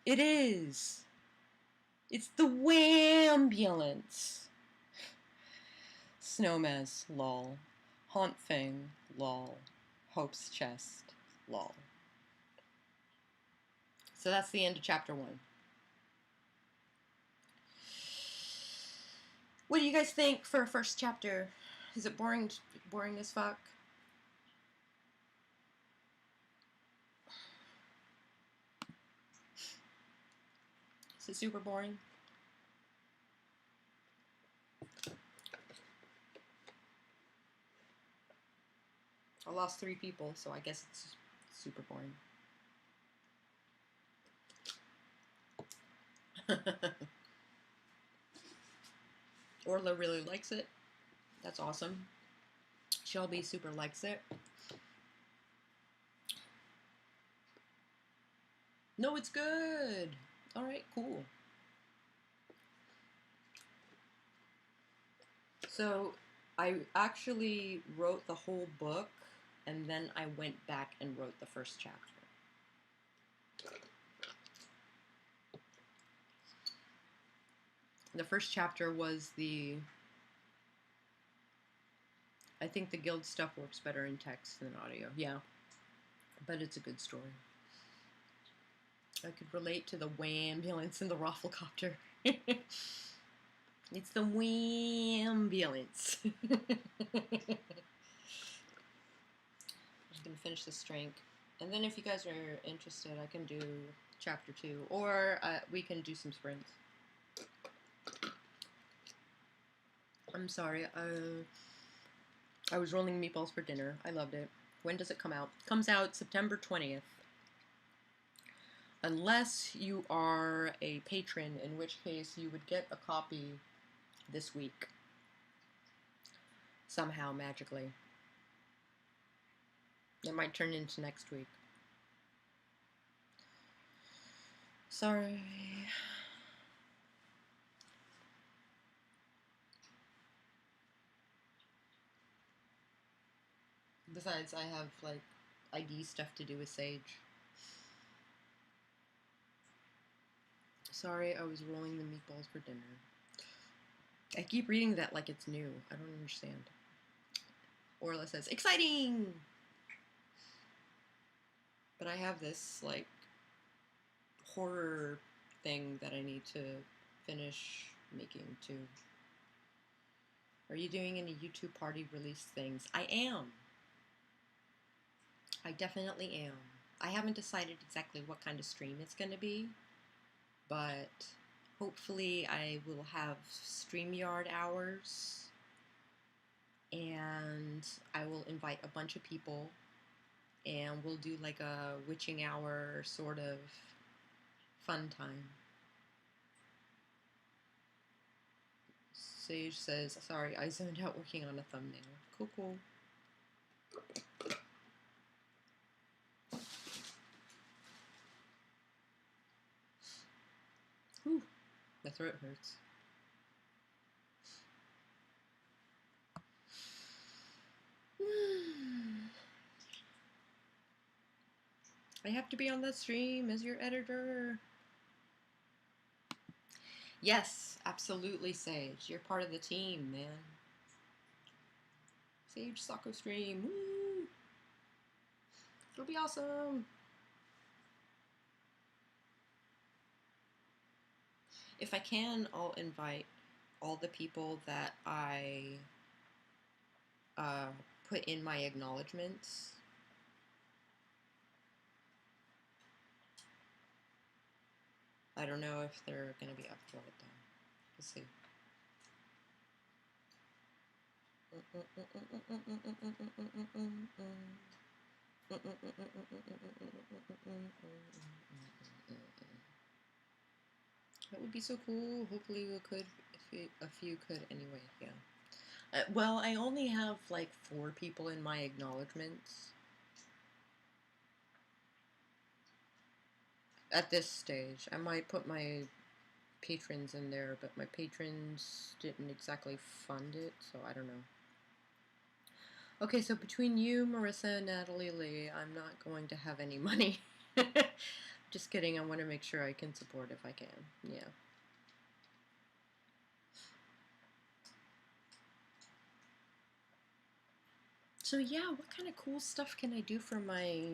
It is! It's the Wambulance! Snowmaz, lol. Hauntfang, lol. Hope's chest, lol. So that's the end of chapter 1. What do you guys think for a first chapter? Is it boring as fuck? Is it super boring? I lost 3 people, so I guess it's super boring. Orla really likes it. That's awesome. Shelby super likes it. No, it's good. All right, cool. So I actually wrote the whole book, and then I went back and wrote the first chapter. The first chapter was I think the guild stuff works better in text than audio. Yeah, but it's a good story. I could relate to the Wambulance and the Rafflecopter. It's the Wambulance. I'm going to finish this drink. And then if you guys are interested, I can do chapter 2. Or we can do some sprints. I'm sorry. I was rolling meatballs for dinner. I loved it. When does it come out? It comes out September 20th. Unless you are a patron, in which case you would get a copy this week. Somehow, magically. It might turn into next week. Sorry. Besides, I have, like, ID stuff to do with Sage. Sorry, I was rolling the meatballs for dinner. I keep reading that like it's new. I don't understand. Orla says, exciting! But I have this, like, horror thing that I need to finish making, too. Are you doing any YouTube party release things? I am. I definitely am. I haven't decided exactly what kind of stream it's going to be, but hopefully I will have StreamYard hours, and I will invite a bunch of people, and we'll do like a witching hour sort of fun time. Sage says, sorry, I zoned out working on a thumbnail. Cool, cool. Whew, my throat hurts. I have to be on the stream as your editor. Yes, absolutely, Sage. You're part of the team, man. Sage Soccer stream. Woo! It'll be awesome. If I can, I'll invite all the people that I put in my acknowledgements. I don't know if they're going to be up for it, though. We'll see. That would be so cool. Hopefully we could, if a few could anyway, yeah. Well, I only have like 4 people in my acknowledgements at this stage. I might put my patrons in there, but my patrons didn't exactly fund it, so I don't know. Okay, so between you, Marissa, and Natalie Lee, I'm not going to have any money. Just kidding, I want to make sure I can support if I can, yeah. So yeah, what kind of cool stuff can I do for my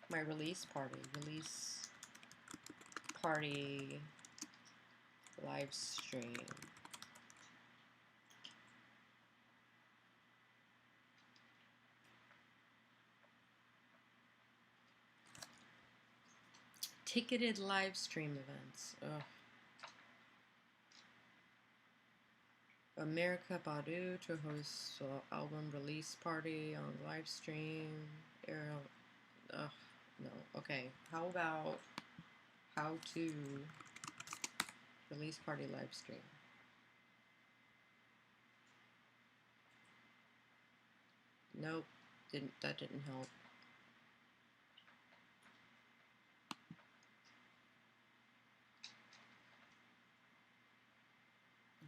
release party? Release party live stream. Ticketed live stream events. Ugh. America Badu to host album release party on live stream. Ugh, no. Okay, how about how to release party live stream? Nope, that didn't help.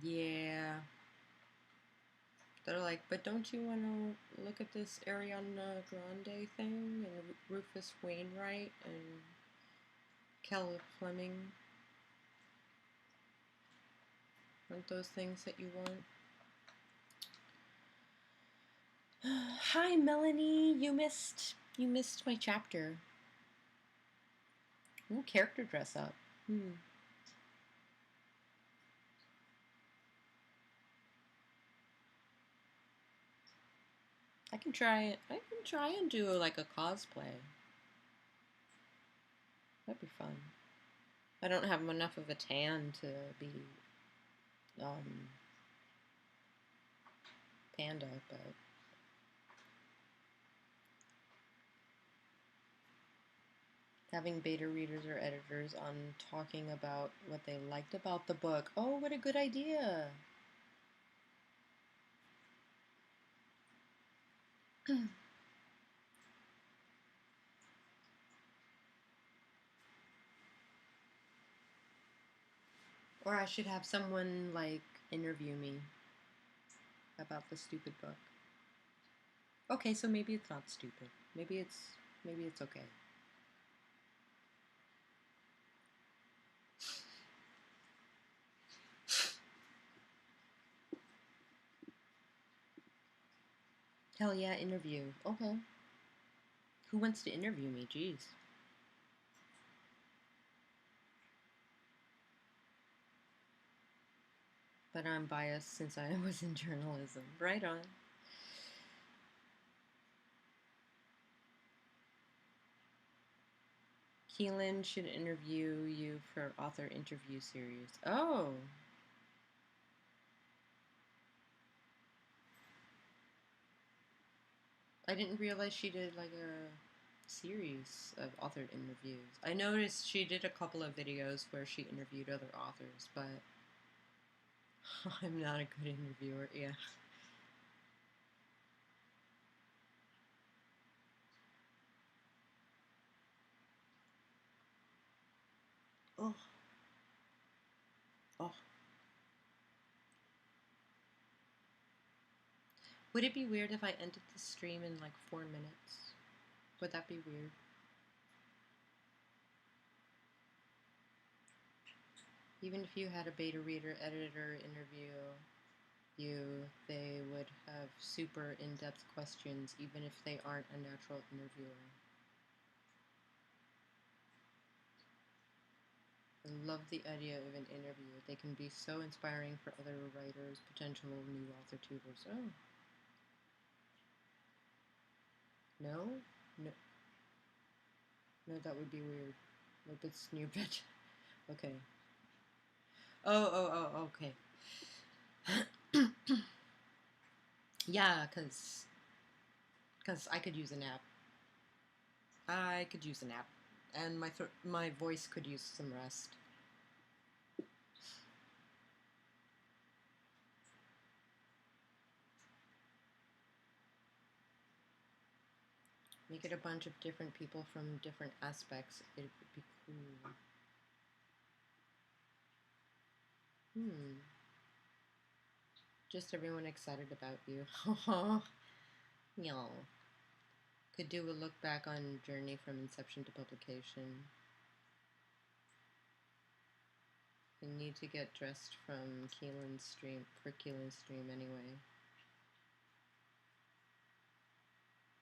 Yeah. They're like, but don't you want to look at this Ariana Grande thing and Rufus Wainwright and Kel Fleming? Aren't those things that you want? Hi, Melanie. You missed my chapter. Ooh, character dress up. I can try it. I can try and do like a cosplay. That'd be fun. I don't have enough of a tan to be panda, but having beta readers or editors on talking about what they liked about the book. Oh, what a good idea. Or I should have someone like interview me about the stupid book. Okay, so maybe it's not stupid. Maybe it's okay. Hell yeah, interview. Okay. Who wants to interview me? Jeez. But I'm biased since I was in journalism. Right on. Keelan should interview you for author interview series. Oh. I didn't realize she did like a series of author interviews. I noticed she did a couple of videos where she interviewed other authors, but I'm not a good interviewer. Yeah. Oh. Oh. Would it be weird if I ended the stream in like 4 minutes? Would that be weird? Even if you had a beta reader editor interview you, they would have super in-depth questions even if they aren't a natural interviewer. I love the idea of an interview. They can be so inspiring for other writers, potential new author tutors. Oh. No? No, no, that would be weird. A bit stupid. Okay. Okay. Yeah, cause I could use a nap. I could use a nap, and my voice could use some rest. Make it a bunch of different people from different aspects. It would be cool. Just everyone excited about you. Y'all. Could do a look back on journey from inception to publication. I need to get dressed from Keelan's stream, for Keelan's stream anyway.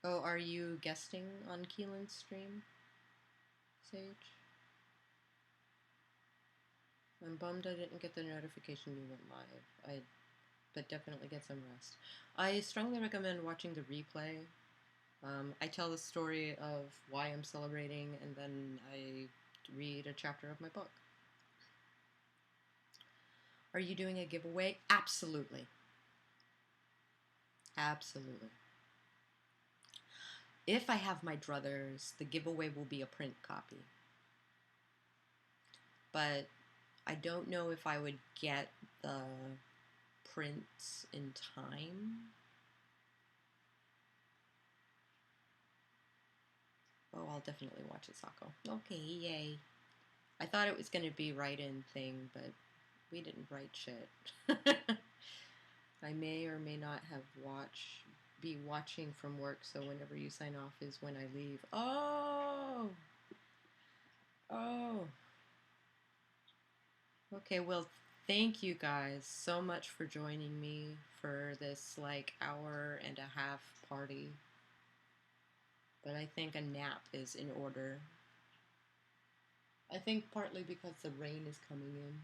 Oh, are you guesting on Keelan's stream, Sage? I'm bummed I didn't get the notification you went live. But definitely get some rest. I strongly recommend watching the replay. I tell the story of why I'm celebrating, and then I read a chapter of my book. Are you doing a giveaway? Absolutely. Absolutely. If I have my druthers, the giveaway will be a print copy. But I don't know if I would get the prints in time. Oh, I'll definitely watch it, Sako. Okay, yay. I thought it was going to be write-in thing, but we didn't write shit. I may or may not have be watching from work, so whenever you sign off is when I leave. Oh! Oh! Okay, well, thank you guys so much for joining me for this, like, hour and a half party. But I think a nap is in order. I think partly because the rain is coming in.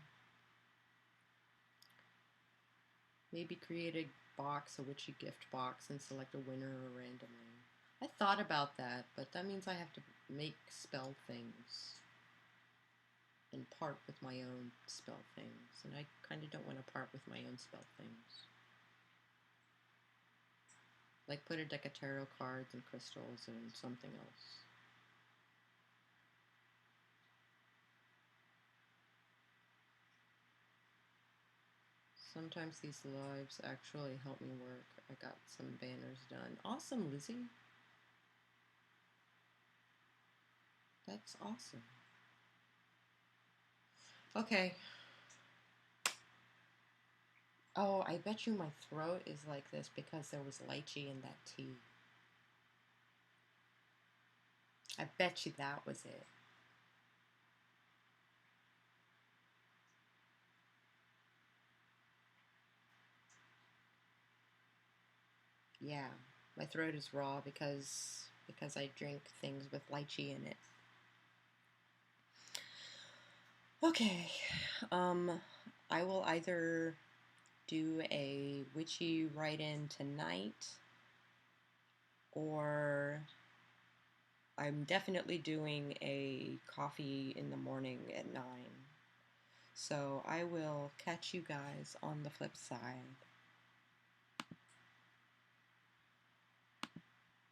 Maybe create a box, a witchy gift box, and select a winner randomly. I thought about that, but that means I have to make spell things and part with my own spell things, and I kind of don't want to part with my own spell things. Like put a deck of tarot cards and crystals and something else. Sometimes these lives actually help me work. I got some banners done. Awesome, Lizzie. That's awesome. Okay. Oh, I bet you my throat is like this because there was lychee in that tea. I bet you that was it. Yeah. My throat is raw because I drink things with lychee in it. Okay, I will either do a witchy write-in tonight, or I'm definitely doing a coffee in the morning at 9. So I will catch you guys on the flip side.